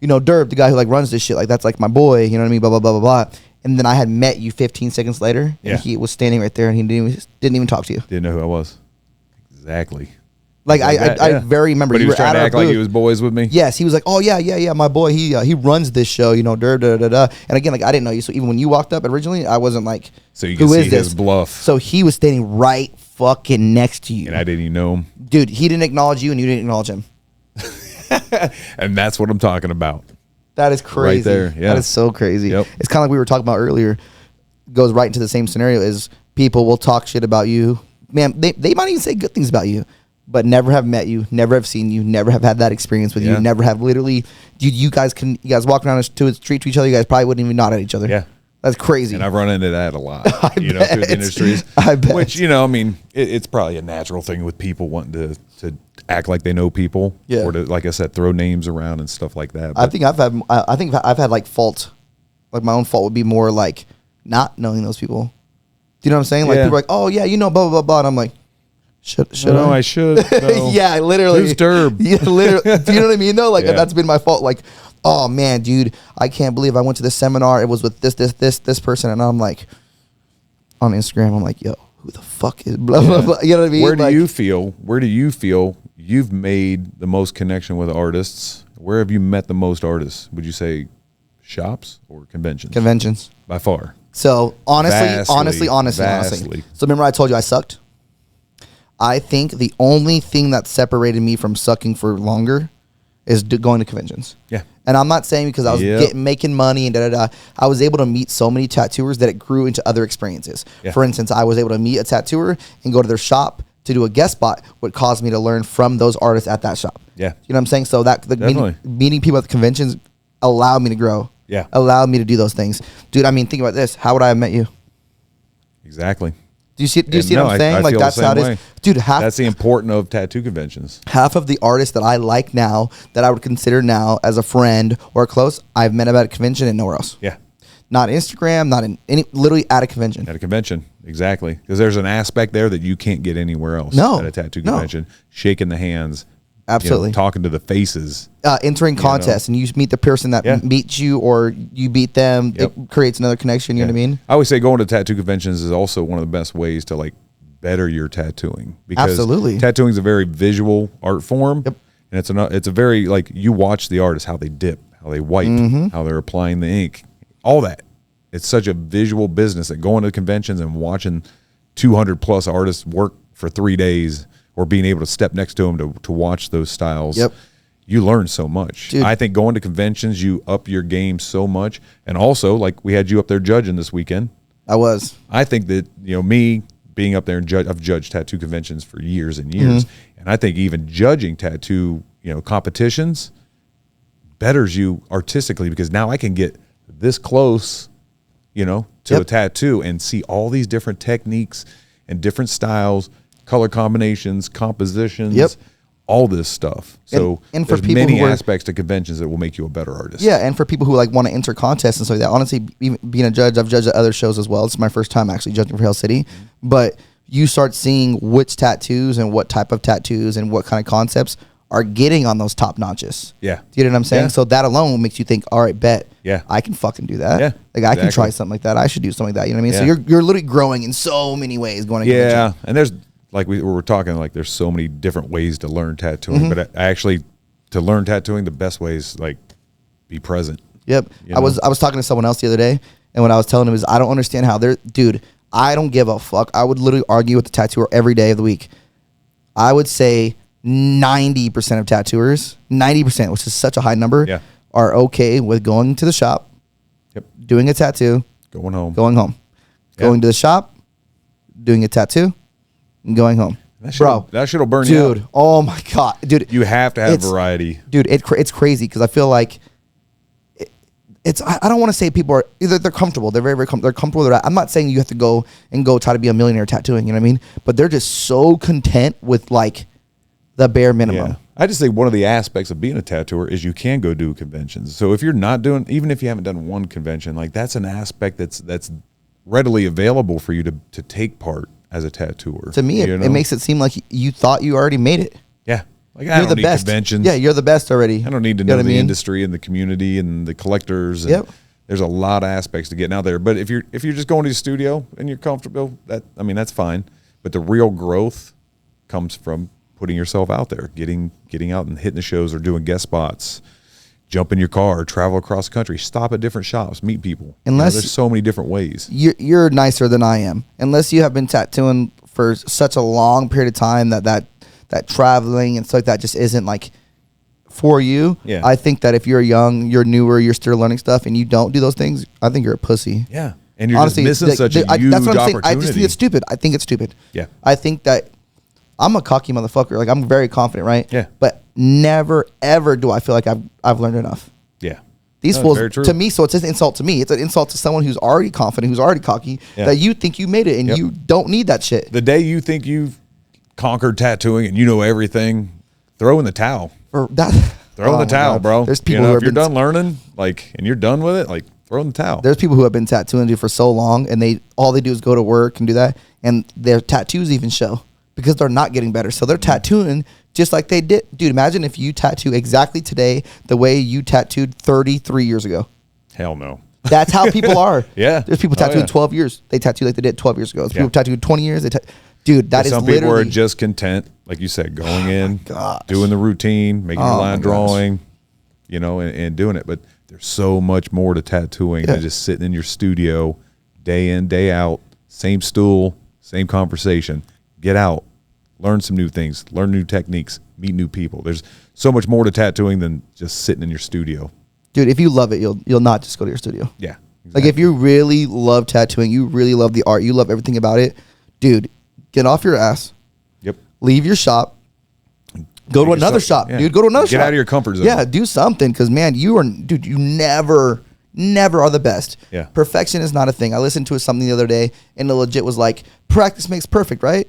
Durb, the guy who runs this shit, that's my boy, you know what I mean, blah blah blah blah blah. And then I had met you 15 seconds later, and he was standing right there, and he didn't even talk to you. Didn't know who I was. Exactly. I very remember. But he was trying to act like he was was boys with me. Yes, he was like, oh yeah, my boy, he runs this show, Durb, da da da. And again, I didn't know you, so even when you walked up originally, I wasn't like, so you can see his bluff. So he was standing right fucking next to you, and I didn't even know him. Dude, he didn't acknowledge you, and you didn't acknowledge him. And that's what I'm talking about. That is crazy. Right there, yeah. That is so crazy. Yep. It's kind of like we were talking about earlier. Goes right into the same scenario. Is people will talk shit about you. Man, they might even say good things about you, but never have met you, never have seen you, never have had that experience with you, never have literally. You guys walk around the street to each other. You guys probably wouldn't even nod at each other. Yeah. That's crazy. And I've run into that a lot, through the industries. I bet. Which, it's probably a natural thing with people wanting to act like they know people, or to, like I said, throw names around and stuff like that. But I think I've had fault. Like my own fault would be more like not knowing those people. Do you know what I'm saying? Like people are like, oh yeah, blah blah blah, and I'm like, should I should. No. Yeah, literally. Who's Durb? Yeah, literally. Do you know what I mean? Though, that's been my fault. Like, oh man, dude, I can't believe I went to this seminar. It was with this person, and I'm like, on Instagram, I'm like, yo, who the fuck is blah blah blah? You know what I mean? Where do you feel you've made the most connection with artists? Where have you met the most artists? Would you say shops or conventions? Conventions, by far. So honestly. Vastly. So remember, I told you I sucked. I think the only thing that separated me from sucking for longer is going to conventions. Yeah. And I'm not saying because I was making money and da-da-da. I was able to meet so many tattooers that it grew into other experiences. Yeah. For instance, I was able to meet a tattooer and go to their shop to do a guest spot, what caused me to learn from those artists at that shop. Yeah. You know what I'm saying? So that meeting people at the conventions allowed me to grow. Yeah. Allowed me to do those things. Dude, I mean, think about this. How would I have met you? Exactly. Do you see what I'm saying? I That's how it is. Dude, that's the importance of tattoo conventions. Half of the artists that I like now, that I would consider now as a friend or close, I've met about a convention and nowhere else. Yeah. Not Instagram, not in any, literally at a convention. At a convention, exactly. Because there's an aspect there that you can't get anywhere else. No. At a tattoo convention. Shaking the hands. Absolutely. Talking to the faces. Entering contests, and you meet the person that meets you, or you beat them. It creates another connection. You know what I mean? I always say going to tattoo conventions is also one of the best ways to better your tattooing. Because Absolutely. tattooing is a very visual art form. Yep. And it's a very, like, you watch the artist, how they dip, how they wipe, how they're applying the ink, all that. It's such a visual business that going to conventions and watching 200 plus artists work for 3 days, or being able to step next to them to watch those styles. Yep. You learn so much. Dude. I think going to conventions, you up your game so much. And also, like, we had you up there judging this weekend. I was. I think that, me being up there and I've judged tattoo conventions for years and years. And I think even judging tattoo, competitions betters you artistically, because now I can get this close, to a tattoo and see all these different techniques and different styles, color combinations, compositions, all this stuff. So and for there's people many who aspects to conventions that will make you a better artist. Yeah, and for people who want to enter contests and stuff like that. Honestly, even being a judge, I've judged at other shows as well. It's my first time actually judging for Hell City. But you start seeing which tattoos and what type of tattoos and what kind of concepts are getting on those top notches. Yeah. Do you know what I'm saying? Yeah. So that alone makes you think, all right, bet. Yeah. I can fucking do that. Yeah, Like I can exactly. try something like that. I should do something like that. You know what I mean? So Yeah. you're literally growing in so many ways going to convention. Yeah, and there's, like we were talking, like, there's so many different ways to learn tattooing, but actually to learn tattooing, the best way is, like, be present. Yep. You I was talking to someone else the other day, and what I was telling him is I don't understand how dude, I don't give a fuck. I would literally argue with the tattooer every day of the week. I would say 90% of tattooers, 90%, which is such a high number, are okay with going to the shop, doing a tattoo, going home, going to the shop, doing a tattoo, and going home. That shit'll burn you out. Dude, oh my God. Dude. You have to have variety. Dude, it's crazy because I feel like I don't want to say people are either they're comfortable. They're very they're comfortable. I'm not saying you have to go try to be a millionaire tattooing. You know what I mean? But they're just so content with, like, the bare minimum. Yeah. I just think one of the aspects of being a tattooer is you can go do conventions. So if you're not doing, even if you haven't done one convention, like, that's an aspect that's readily available for you to take part as a tattooer. To me, it makes it seem like you thought you already made it. Yeah. Like, I don't need conventions. Yeah, you're the best already. I don't need to know the industry and the community and the collectors. And there's a lot of aspects to getting out there. But if you're just going to the studio and you're comfortable, that's fine. But the real growth comes from putting yourself out there, getting out and hitting the shows or doing guest spots, jump in your car, travel across the country, stop at different shops, meet people. There's so many different ways. You're nicer than I am. Unless you have been tattooing for such a long period of time that traveling and stuff like that just isn't, like, for you. Yeah. I think that if you're young, you're newer, you're still learning stuff, and you don't do those things, I think you're a pussy. Yeah. And you're honestly just missing such a huge that's what I'm saying. opportunity. I just think it's stupid. I think it's stupid. Yeah. I think that I'm a cocky motherfucker. Like, I'm very confident, right? Yeah. But never, ever do I feel like I've learned enough. Yeah. These fools, to me, so it's an insult to me. It's an insult to someone who's already confident, who's already cocky, that you think you made it, and you don't need that shit. The day you think you've conquered tattooing and you know everything, throw in the towel. Throw in the towel, bro. There's people who if you're done learning, like, and you're done with it, like, throw in the towel. There's people who have been tattooing for so long, and all they do is go to work and do that, and their tattoos even show because they're not getting better. So they're tattooing just like they did. Dude, imagine if you tattoo exactly today the way you tattooed 33 years ago. Hell no. That's how people are. Yeah. There's people tattooing 12 years. They tattoo like they did 12 years ago. There's people tattooed 20 years. Dude, that is literally. Some people are just content, like you said, going in, doing the routine, making your line drawing, and doing it. But there's so much more to tattooing than just sitting in your studio day in, day out, same stool, same conversation. Get out, learn some new things, learn new techniques, meet new people. There's so much more to tattooing than just sitting in your studio. Dude, if you love it, you'll not just go to your studio. Yeah. Exactly. Like, if you really love tattooing, you really love the art, you love everything about it, dude, get off your ass. Yep. Leave your shop. Go to another shop, dude. Go to another shop. Get out of your comfort zone. Yeah, do something, because, man, you never are the best. Yeah. Perfection is not a thing. I listened to something the other day, and it legit was like, practice makes perfect, right?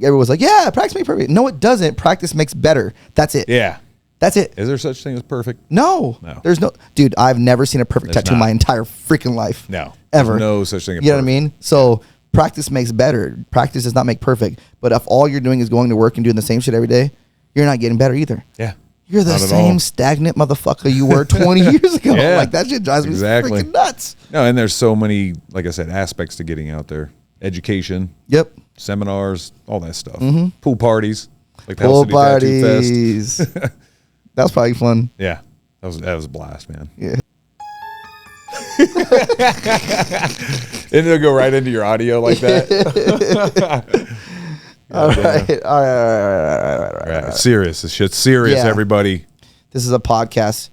Everyone was like, yeah, practice makes perfect. No, it doesn't. Practice makes better. That's it. Yeah. That's it. Is there such thing as perfect? No. There's no. Dude, I've never seen a perfect tattoo in my entire freaking life. No. Ever. There's no such thing as perfect. You know what I mean? So practice makes better. Practice does not make perfect. But if all you're doing is going to work and doing the same shit every day, you're not getting better either. Yeah. You're the same stagnant motherfucker you were 20 years ago. Yeah. Like, that shit drives me freaking nuts. No, and there's so many, like I said, aspects to getting out there. Education. Yep. seminars, all that stuff. Mm-hmm. Pool parties, like the Pool Hell City Tattoo parties. Fest. That was probably fun. Yeah, that was a blast, man. Yeah. And it'll go right into your audio like that. All right. Serious. This shit's serious, Yeah. everybody. This is a podcast.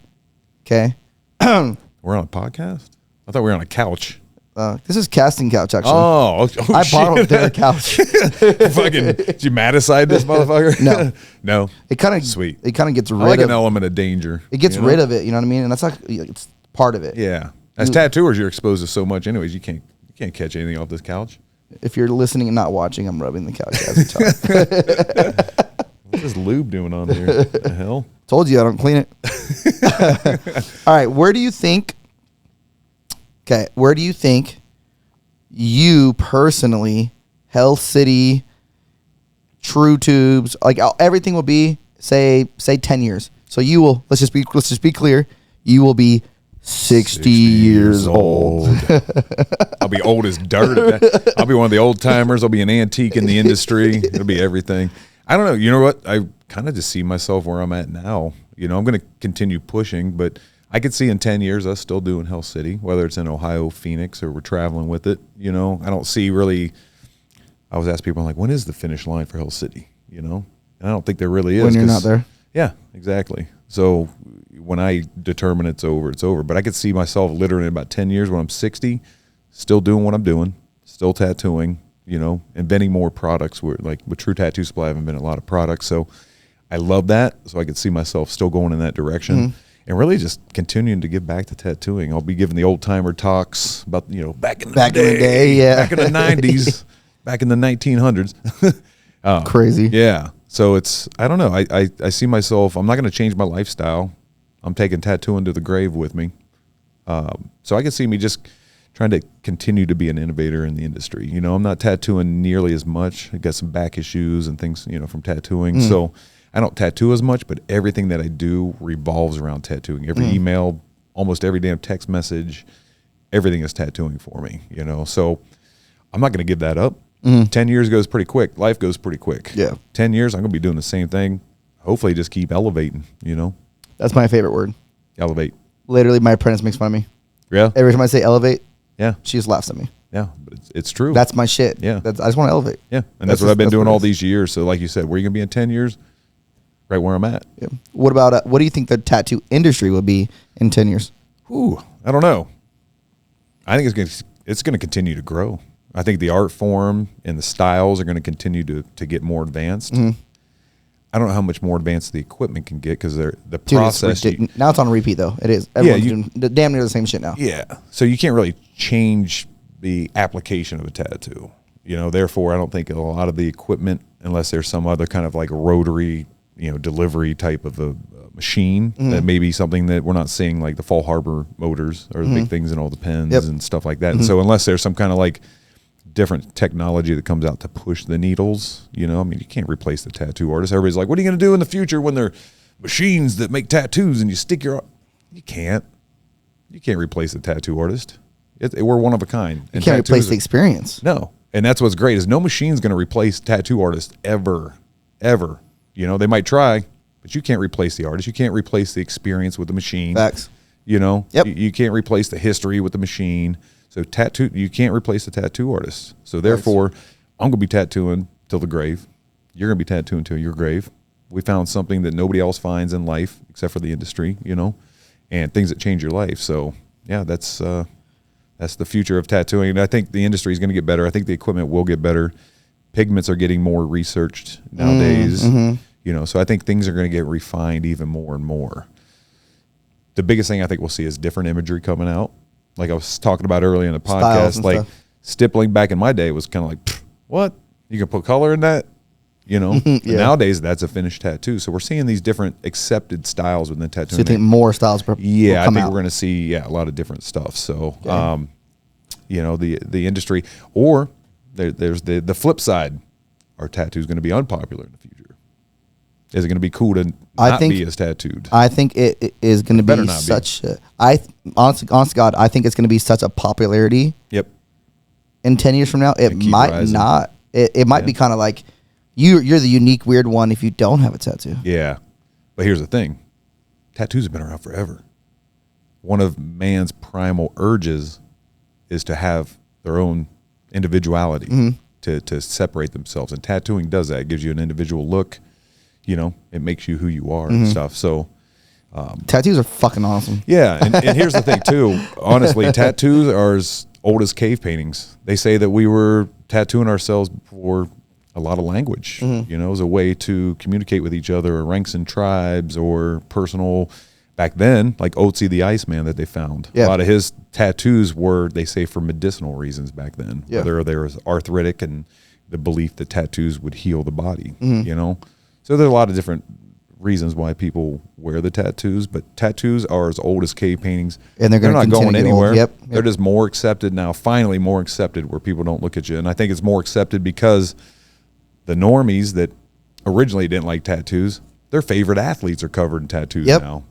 Okay. We're on a podcast? I thought we were on a couch. This is Casting Couch, actually. Oh I shit. borrowed their couch. Fucking, did you maticide this motherfucker? No. No. It kind of Sweet. It kind of gets I rid like of an element of danger. It gets you know? rid of it. You know what I mean? And that's like it's part of it. Yeah. As tattooers, you're exposed to so much. Anyways, you can't catch anything off this couch. If you're listening and not watching, I'm rubbing the couch as we talk. What's this lube doing on there? What the hell? Told you I don't clean it. All right. Where do you think you personally, Hell City, True Tubes, like everything will be, say 10 years. So you will, let's just be clear, you will be 60 years old. I'll be old as dirt. I'll be one of the old timers. I'll be an antique in the industry. It'll be everything. I don't know. You know what? I kind of just see myself where I'm at now. You know, I'm going to continue pushing, but I could see in 10 years us still doing Hell City, whether it's in Ohio, Phoenix, or we're traveling with it. You know, I don't see really. I was asking people, I'm like, when is the finish line for Hell City? You know, and I don't think there really is. When you're not there. Yeah, exactly. So when I determine it's over, it's over. But I could see myself literally in about 10 years when I'm 60, still doing what I'm doing, still tattooing, you know, inventing more products. Like with True Tattoo Supply, I've invented a lot of products. So I love that. So I could see myself still going in that direction. Mm-hmm. And really just continuing to give back to tattooing. I'll be giving the old timer talks about, you know, back in the day, yeah. back in the 90s, back in the 1900s. Crazy. Yeah. So it's, I don't know. I see myself, I'm not going to change my lifestyle. I'm taking tattooing to the grave with me. So I can see me just trying to continue to be an innovator in the industry. You know, I'm not tattooing nearly as much. I got some back issues and things, you know, from tattooing. So I don't tattoo as much, but everything that I do revolves around tattooing. Every email, almost every damn text message, everything is tattooing for me, you know. So I'm not going to give that up. 10 years goes pretty quick. Life goes pretty quick. Yeah. 10 years, I'm going to be doing the same thing. Hopefully just keep elevating, you know. That's my favorite word. Elevate. Literally, my apprentice makes fun of me. Yeah. Every time I say elevate, yeah, she just laughs at me. Yeah, but it's true. That's my shit. Yeah. I just want to elevate. Yeah, and that's what I've been doing all these years. So like you said, where are you going to be in 10 years? Right where I'm at. Yeah. What about, what do you think the tattoo industry will be in 10 years? Ooh, I don't know. I think it's going to continue to grow. I think the art form and the styles are going to continue to get more advanced. I don't know how much more advanced the equipment can get because the process. Now it's on repeat though. It is. Everyone's doing damn near the same shit now. Yeah. So you can't really change the application of a tattoo. You know, therefore, I don't think a lot of the equipment, unless there's some other kind of like rotary, you know, delivery type of a machine, that may be something that we're not seeing, like the Fall Harbor motors or the big things in all the pens and stuff like that. And so unless there's some kind of like different technology that comes out to push the needles, you know, I mean, you can't replace the tattoo artist. Everybody's like, what are you going to do in the future when there are machines that make tattoos and you stick your, you can't replace the tattoo artist. We're one of a kind. You can't replace the experience. No. And that's what's great is no machine's going to replace tattoo artists ever. You know, they might try, but you can't replace the artist. You can't replace the experience with the machine. Facts. You know, Yep. You can't replace the history with the machine. So you can't replace the tattoo artist. So therefore, I'm going to be tattooing till the grave. You're going to be tattooing till your grave. We found something that nobody else finds in life except for the industry, you know, and things that change your life. So yeah, that's the future of tattooing. And I think the industry is going to get better. I think the equipment will get better. Pigments are getting more researched nowadays, you know, so I think things are going to get refined even more and more. The biggest thing I think we'll see is different imagery coming out. Like I was talking about earlier in the podcast, like stuff. Stippling back in my day was kind of like, what? You can put color in that? You know? Nowadays, that's a finished tattoo. So we're seeing these different accepted styles within tattooing. So you think more styles will come I think out. we're going to see, a lot of different stuff. So, you know, the industry, or there's the flip side. Are tattoos going to be unpopular in the future? Is it going to be cool to not be as tattooed? I think it is going to be such honest to God, I think it's going to be such a popularity. Yep. In 10 years from now, it might rising. not It might be kind of like you're the unique weird one if you don't have a tattoo. Yeah. But here's the thing. Tattoos have been around forever. One of man's primal urges is to have their own individuality, to separate themselves. And tattooing does that. It gives you an individual look. It makes you who you are and stuff. So tattoos are fucking awesome. Yeah. And here's the thing too. Honestly, tattoos are as old as cave paintings. They say that we were tattooing ourselves before a lot of language, as a way to communicate with each other, or ranks and tribes, or personal. Back then, like Otzi the Iceman that they found, a lot of his tattoos were, they say, for medicinal reasons back then. Yeah. Whether there was arthritic and the belief that tattoos would heal the body, So there's a lot of different reasons why people wear the tattoos, but tattoos are as old as cave paintings, and they're not going anywhere. Yep. They're just more accepted now, finally more accepted, where people don't look at you. And I think it's more accepted because the normies that originally didn't like tattoos, their favorite athletes are covered in tattoos now.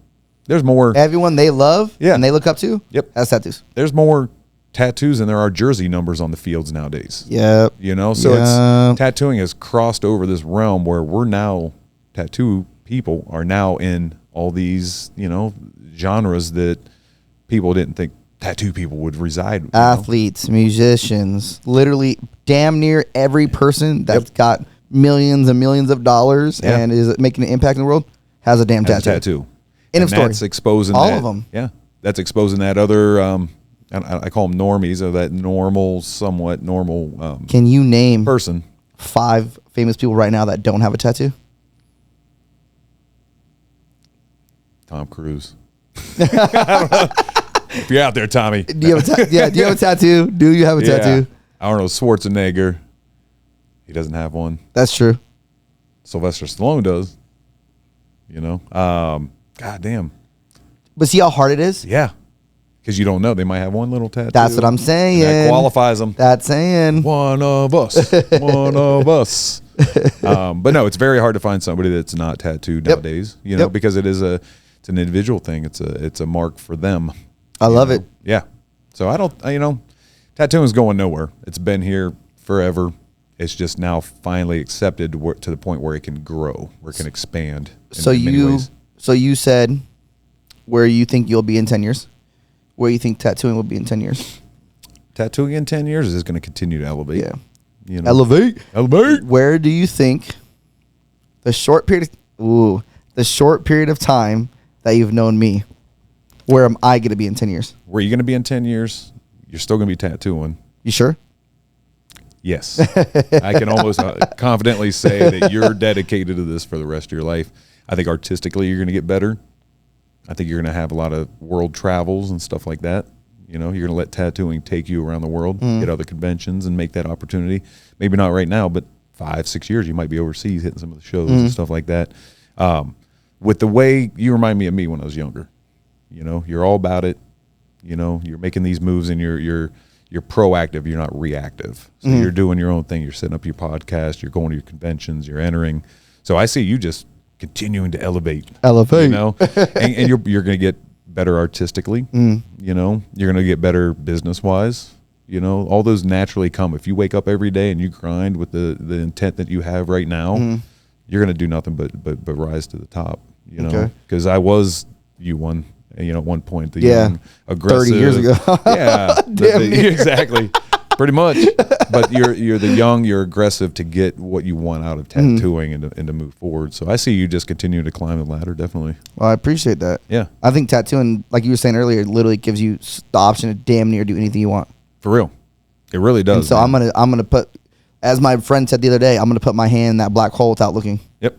There's more. Everyone they love and they look up to has tattoos. There's more tattoos than there are jersey numbers on the fields nowadays. Yep. So it's tattooing has crossed over this realm where we're now, tattoo people are now in all these, genres that people didn't think tattoo people would reside. Athletes, musicians, literally damn near every person that's got millions and millions of dollars and is making an impact in the world has a damn tattoo. And that's exposing all of them. Yeah, that's exposing that other. I call them normies, or that somewhat normal. Can you name person 5 famous people right now that don't have a tattoo? Tom Cruise. If you're out there, Tommy. Do you have do you have a tattoo? Do you have a tattoo? Arnold Schwarzenegger. He doesn't have one. That's true. Sylvester Stallone does. God damn. But see how hard it is? Yeah. Because you don't know. They might have one little tattoo. That's what I'm saying. That qualifies them. That's saying. One of us. One of us. But no, it's very hard to find somebody that's not tattooed nowadays, because it's an individual thing. It's a mark for them. I love it. Yeah. So tattooing's going nowhere. It's been here forever. It's just now finally accepted to the point where it can grow, where it can expand. So you said where you think you'll be in 10 years? Where you think tattooing will be in 10 years? Tattooing in 10 years is going to continue to elevate. Yeah. Elevate. Where do you think the short period of time that you've known me, where am I going to be in 10 years? Where are you going to be in 10 years? You're still going to be tattooing. You sure? Yes. I can almost confidently say that you're dedicated to this for the rest of your life. I think artistically you're going to get better. I think you're going to have a lot of world travels and stuff like that. You're going to let tattooing take you around the world, get other conventions and make that opportunity. Maybe not right now, but 5-6 years, you might be overseas hitting some of the shows and stuff like that. With the way you remind me of me when I was younger, you're all about it. You're making these moves and you're proactive. You're not reactive. So you're doing your own thing. You're setting up your podcast. You're going to your conventions. You're entering. So I see you just continuing to elevate. And you're going to get better artistically. You're going to get better business wise. All those naturally come. If you wake up every day and you grind with the intent that you have right now, you're going to do nothing but rise to the top. Because I was at one point, the young, aggressive. 30 years ago. Exactly. Pretty much. But you're the young, you're aggressive to get what you want out of tattooing and to move forward. So I see you just continue to climb the ladder, definitely. Well, I appreciate that. Yeah. I think tattooing, like you were saying earlier, literally gives you the option to damn near do anything you want. For real. It really does. And so I'm gonna put, as my friend said the other day, I'm gonna put my hand in that black hole without looking. Yep.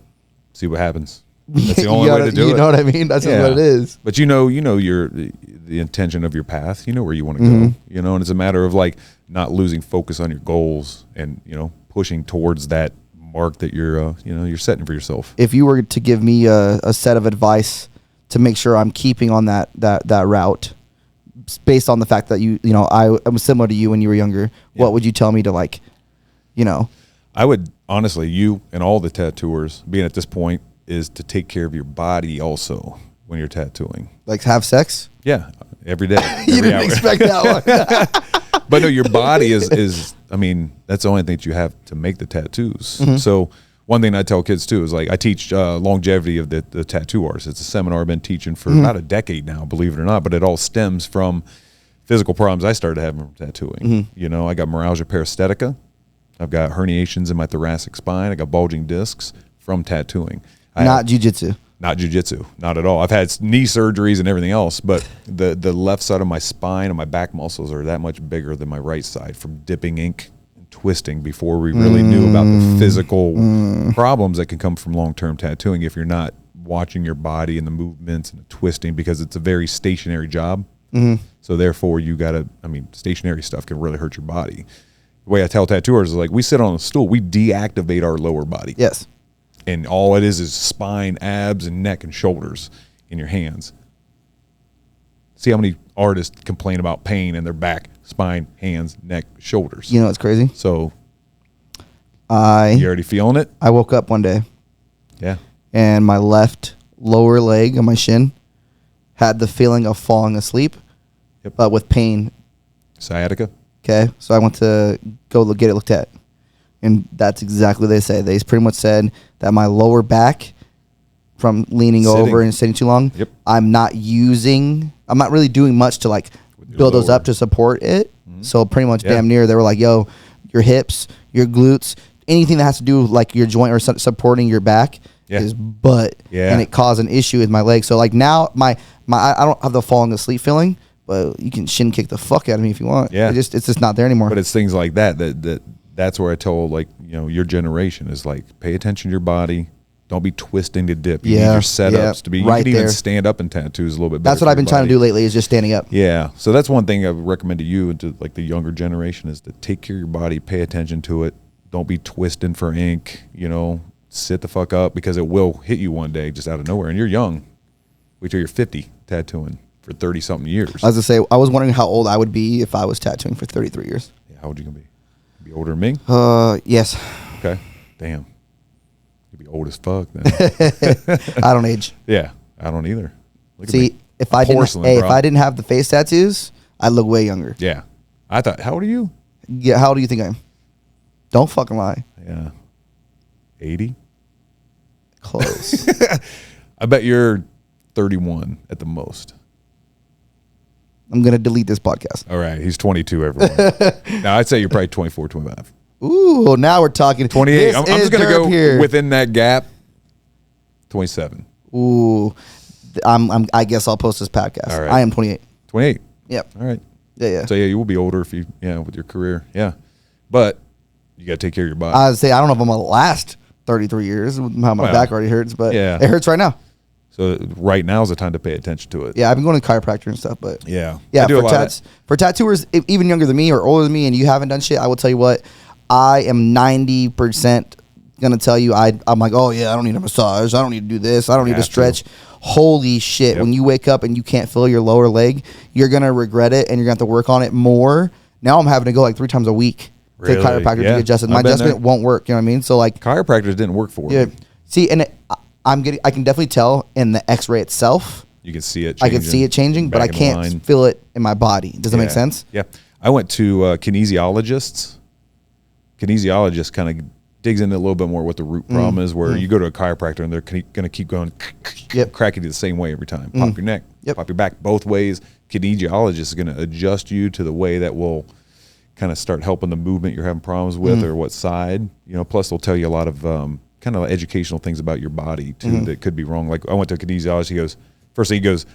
See what happens. That's the only way to do it. You know what I mean? That's what it is. But you know the intention of your path. You know where you want to go. And it's a matter of not losing focus on your goals and pushing towards that mark that you're setting for yourself. If you were to give me a set of advice to make sure I'm keeping on that route, based on the fact that I'm similar to you when you were younger, what would you tell me to I would honestly, you and all the tattooers being at this point, is to take care of your body also when you're tattooing. Like have sex? Yeah, every day. You didn't expect that one. But no, your body is I mean, that's the only thing that you have to make the tattoos. Mm-hmm. So one thing I tell kids too is like I teach longevity of the tattoo artist. It's a seminar I've been teaching for Mm-hmm. about a decade now, believe it or not. But it all stems from physical problems I started having from tattooing. Mm-hmm. You know, I got myalgia paresthetica. I've got herniations in my thoracic spine. I got bulging discs from tattooing. Not jujitsu. Not jujitsu, not at all. I've had knee surgeries and everything else, but the left side of my spine and my back muscles are that much bigger than my right side from dipping ink and twisting before we really knew about the physical problems that can come from long-term tattooing if you're not watching your body and the movements and the twisting, because it's a very stationary job. So therefore you gotta, I mean, stationary stuff can really hurt your body. The way I tell tattooers is like, we sit on a stool, we deactivate our lower body. Yes. And all it is spine, abs, and neck and shoulders in your hands. See how many artists complain about pain in their back, spine, hands, neck, shoulders. You know what's crazy? So you I already feeling it? woke up one day Yeah. and my left lower leg on my shin had the feeling of falling asleep, Yep. but with pain. Sciatica? Okay, so I went to go get it looked at, and that's exactly what they say. They pretty much said that my lower back, from leaning Sitting. over and sitting too long, Yep. I'm not really doing much to like With build your those lower. up to support it. So pretty much Yeah. damn near, they were like, yo, your hips, your glutes, anything that has to do with like your joint or supporting your back Yeah. is butt. Yeah. And it caused an issue with my leg. So like now I don't have the falling asleep feeling, but you can shin kick the fuck out of me if you want. Yeah. It's just not there anymore. But it's things like that's where I tell, like, you know, your generation is like, pay attention to your body. Don't be twisting to dip. You need Yeah, your setups yeah, to be. You right can even there. stand up in tattoos a little bit better. That's what for I've been your trying to body. do lately is just standing up. Yeah. So that's one thing I would recommend to you and to like the younger generation is to take care of your body, pay attention to it. Don't be twisting for ink, you know, sit the fuck up, because it will hit you one day just out of nowhere. And you're young. Wait till you're 50 tattooing for 30 something years. I was gonna say, I was wondering how old I would be if I was tattooing for 33 years. Yeah, how old you going to be? Be older than me? Yes. Okay. Damn. You'd be old as fuck then. I don't age. Yeah. I don't either. Look at See, me. if I Porcelain, if bro. I didn't have the face tattoos, I'd look way younger. Yeah. I thought, how old are you? Yeah, how old do you think I am? Don't fucking lie. Yeah. 80? Close. I bet you're 31 at the most. I'm gonna delete this podcast. All right. He's 22, everyone. Now, I'd say you're probably 24, 25. Ooh, now we're talking. 28. This I'm just is going to Durb go here. within that gap. 27. Ooh, I guess I'll post this podcast. All right. I am 28. 28. Yep. All right. Yeah. So, yeah, you will be older if you, with your career. Yeah. But you got to take care of your body. I'd say I don't know if I'm gonna last 33 years. How my Well, back already hurts, but yeah. it hurts right now. So right now is the time to pay attention to it. Yeah, I've been going to chiropractor and stuff, but Yeah. yeah, I do a lot of for tattooers even younger than me or older than me, and you haven't done shit, I will tell you what, I am 90% gonna tell you I'm like, oh yeah, I don't need a massage, I don't need to do this, I don't need to Have stretch. Holy shit! Yep. When you wake up and you can't feel your lower leg, you're gonna regret it, and you're gonna have to work on it more. Now I'm having to go like 3 times a week Really? to chiropractor to Yeah. get adjusted. I've My been adjustment there. won't work. You know what I mean? So like, Chiropractors didn't work for yeah. me. See, and I can definitely tell in the X-ray itself. You can see it I changing. can see it changing, but I back in line. can't feel it in my body. Does that make Yeah. sense? Yeah. I went to kinesiologists. Kinesiologist kind of digs into a little bit more what the root problem is, where you go to a chiropractor and they're going to keep going Yep. cracking you the same way every time. Pop your neck, Yep. pop your back both ways. Kinesiologist is going to adjust you to the way that will kind of start helping the movement you're having problems with or what side. Plus they'll tell you a lot of kind of educational things about your body too that could be wrong. Like I went to a kinesiologist, he goes, first thing he goes,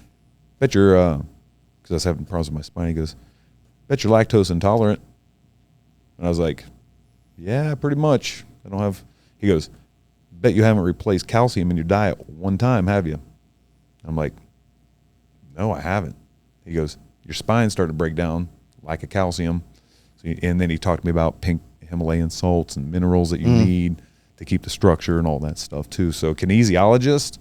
bet you're, because I was having problems with my spine, he goes, bet you're lactose intolerant. And I was like, yeah, pretty much. I don't have, he goes, bet you haven't replaced calcium in your diet one time, have you? I'm like, no, I haven't. He goes, your spine's starting to break down, lack of calcium. And then he talked to me about pink Himalayan salts and minerals that you need to keep the structure and all that stuff too. So kinesiologist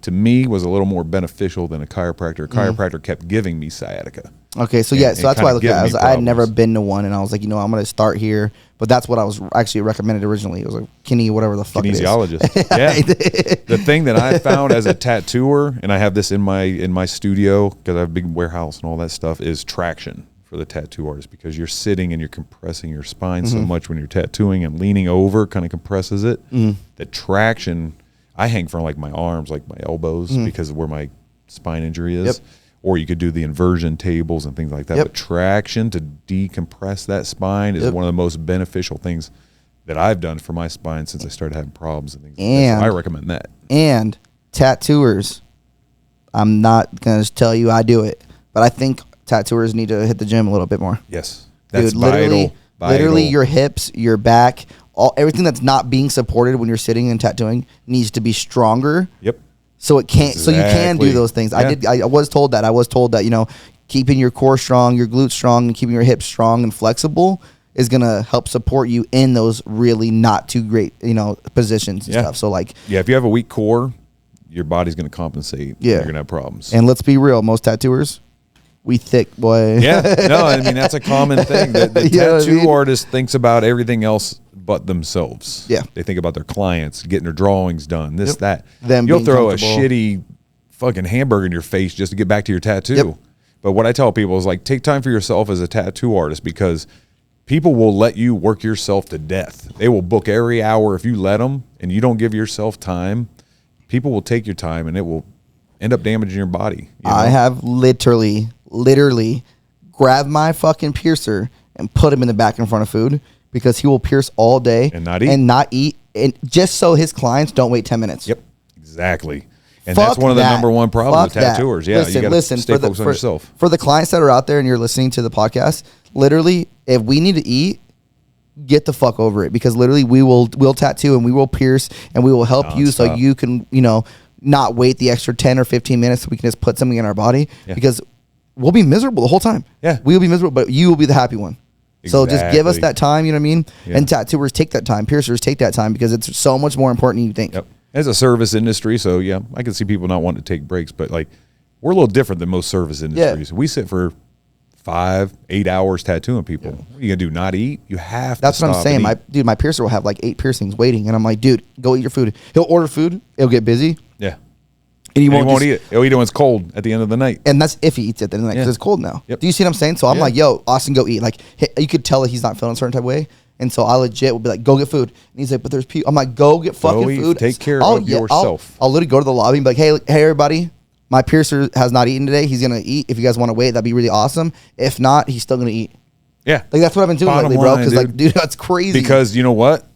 to me was a little more beneficial than a chiropractor. A chiropractor kept giving me sciatica. Okay, so And- yeah, and so that's why I kinda looked at it. giving me I had never problems. been to one, and I was like, I'm going to start here. But that's what I was actually recommended originally. It was like Kinney, whatever the fuck Kinesiologist. it is. Yeah. The thing that I found as a tattooer, and I have this in my studio because I have a big warehouse and all that stuff, is traction. for the tattoo artist, because you're sitting and you're compressing your spine so much when you're tattooing, and leaning over kind of compresses it. The traction, I hang from like my arms, like my elbows, because of where my spine injury is. Or you could do the inversion tables and things like that. But traction to decompress that spine is one of the most beneficial things that I've done for my spine since I started having problems and things like that. So I recommend that. And tattooers, I'm not going to tell you I do it, but I think tattooers need to hit the gym a little bit more. Yes. That's Dude, literally, vital. Literally your hips, your back, everything that's not being supported when you're sitting and tattooing needs to be stronger. Yep. So it can't. So you can do those things. I was told that. I was told that, you know, keeping your core strong, your glutes strong, and keeping your hips strong and flexible is gonna help support you in those really not too great, you know, positions and stuff. So like, if you have a weak core, your body's gonna compensate. Yeah, you're gonna have problems. And let's be real, most tattooers, we thick, boy. Yeah, no, I mean that's a common thing. The tattoo artist thinks about everything else but themselves. Yeah, they think about their clients, getting their drawings done, this, that. You'll throw a shitty fucking hamburger in your face just to get back to your tattoo. But what I tell people is like, take time for yourself as a tattoo artist, because people will let you work yourself to death. They will book every hour if you let them, and you don't give yourself time. People will take your time, and it will end up damaging your body. You know? I have literally grabbed my fucking piercer and put him in the back in front of food, because he will pierce all day and not eat, and just so his clients don't wait 10 minutes. Yep, exactly. And that's one of the number one problems with tattooers. Yeah, listen, you got to stay focused on yourself. For the clients that are out there and you're listening to the podcast, literally, if we need to eat, get the fuck over it, because literally we'll tattoo and we will pierce and we will help you so you can, you know, not wait the extra 10 or 15 minutes so we can just put something in our body, because we'll be miserable the whole time. Yeah. We'll be miserable, but you will be the happy one. So just give us that time, you know what I mean? Yeah. And tattooers take that time, piercers take that time, because it's so much more important than you think. Yep. As a service industry, so yeah, I can see people not wanting to take breaks, but like, we're a little different than most service industries. We sit for 5-8 hours tattooing people. What are you gonna do? Not eat? You have to. That's what I'm saying. My piercer will have like 8 piercings waiting, and I'm like, dude, go eat your food. He'll order food. It'll get busy. Yeah. And he won't eat it. He'll eat it when it's cold at the end of the night. And that's if he eats it at the end of the night, because it's cold now. Yep. Do you see what I'm saying? So I'm like, yo, Austin, go eat. Like, you could tell that he's not feeling a certain type of way. And so I legit will be like, go get food. And he's like, but there's people. I'm like, go get fucking food. Take care of yourself. I'll literally go to the lobby and be like, hey, everybody, my piercer has not eaten today. He's going to eat. If you guys want to wait, that'd be really awesome. If not, he's still going to eat. Yeah. Like, that's what I've been doing lately, bro. Because, like, dude, that's crazy. Because you know what?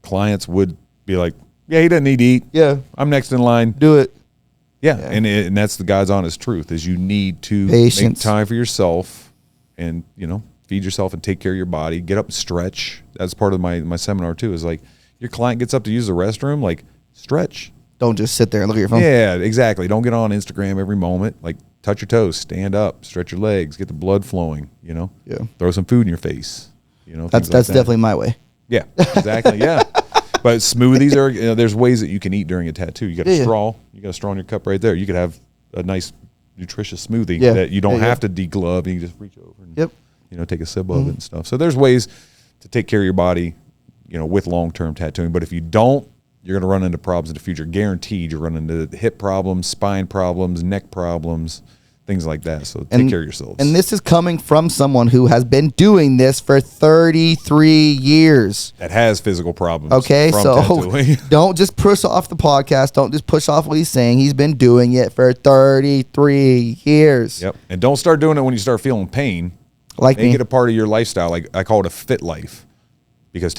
Clients would be like, yeah, he doesn't need to eat. Yeah. I'm next in line. Do it. Yeah. And that's the God's honest truth, is you need to make time for yourself and, you know, feed yourself and take care of your body. Get up and stretch. That's part of my seminar too, is like, your client gets up to use the restroom, like, stretch. Don't just sit there and look at your phone. Yeah, exactly. Don't get on Instagram every moment. Like, touch your toes, stand up, stretch your legs, get the blood flowing, you know? Yeah. Throw some food in your face. You know, that's definitely my way. Yeah, exactly. Yeah. But smoothies are, you know, there's ways that you can eat during a tattoo. You got a straw. You got a straw in your cup right there. You could have a nice, nutritious smoothie that you don't have to deglove, and you can just reach over and you know, take a sip of it and stuff. So there's ways to take care of your body, you know, with long-term tattooing. But if you don't, you're going to run into problems in the future. Guaranteed, you're running into hip problems, spine problems, neck problems, things like that. So take care of yourselves. And this is coming from someone who has been doing this for 33 years. That has physical problems. Okay, so don't just push off the podcast. Don't just push off what he's saying. He's been doing it for 33 years. Yep. And don't start doing it when you start feeling pain. Make it a part of your lifestyle. Like, I call it a fit life, because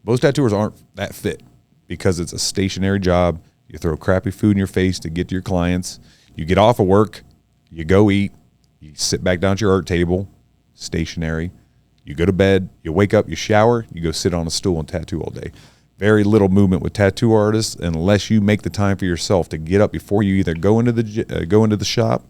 most tattooers aren't that fit, because it's a stationary job. You throw crappy food in your face to get to your clients. You get off of work, you go eat, you sit back down at your art table, stationary. You go to bed, you wake up, you shower, you go sit on a stool and tattoo all day. Very little movement with tattoo artists unless you make the time for yourself to get up before you either go into the shop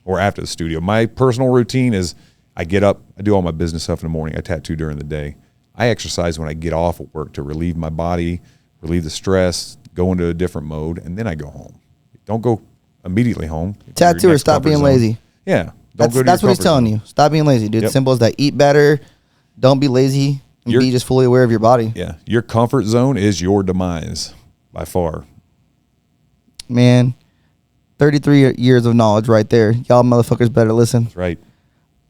or after the studio. My personal routine is, I get up, I do all my business stuff in the morning, I tattoo during the day. I exercise when I get off of work to relieve my body, relieve the stress, go into a different mode, and then I go home. Don't go immediately home. Tattooers, stop being lazy. Yeah. That's what he's telling you. Stop being lazy, dude. Simple as that. Eat better. Don't be lazy. And be just fully aware of your body. Yeah. Your comfort zone is your demise by far. Man, 33 years of knowledge right there. Y'all motherfuckers better listen. That's right.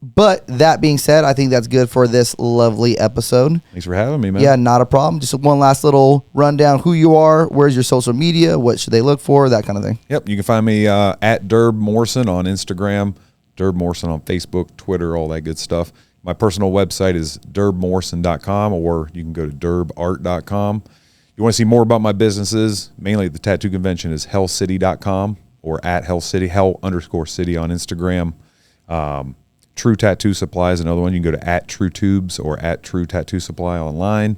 But that being said, I think that's good for this lovely episode. Thanks for having me, man. Yeah, not a problem. Just one last little rundown: who you are, where's your social media, what should they look for, that kind of thing. Yep, you can find me at Durb Morrison on Instagram, Durb Morrison on Facebook, Twitter, all that good stuff. My personal website is durbmorrison.com, or you can go to durbart.com. You want to see more about my businesses, mainly at the tattoo convention, is hellcity.com or at hellcity, hell_city on Instagram. True Tattoo Supply is another one. You can go to at True Tubes or at True Tattoo Supply online.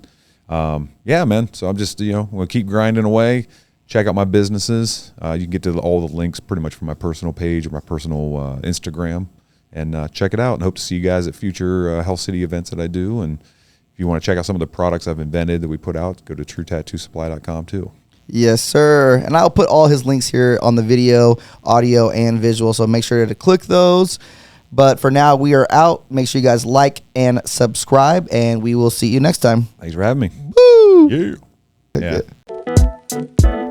Yeah, man. So I'm just, we'll keep grinding away. Check out my businesses. You can get to all the links pretty much from my personal page or my personal Instagram, and check it out. And hope to see you guys at future Hell City events that I do. And if you want to check out some of the products I've invented that we put out, go to truetattoosupply.com too. Yes, sir. And I'll put all his links here on the video, audio, and visual. So make sure to click those. But for now, we are out. Make sure you guys like and subscribe, and we will see you next time. Thanks for having me. Woo! Yeah. Yeah.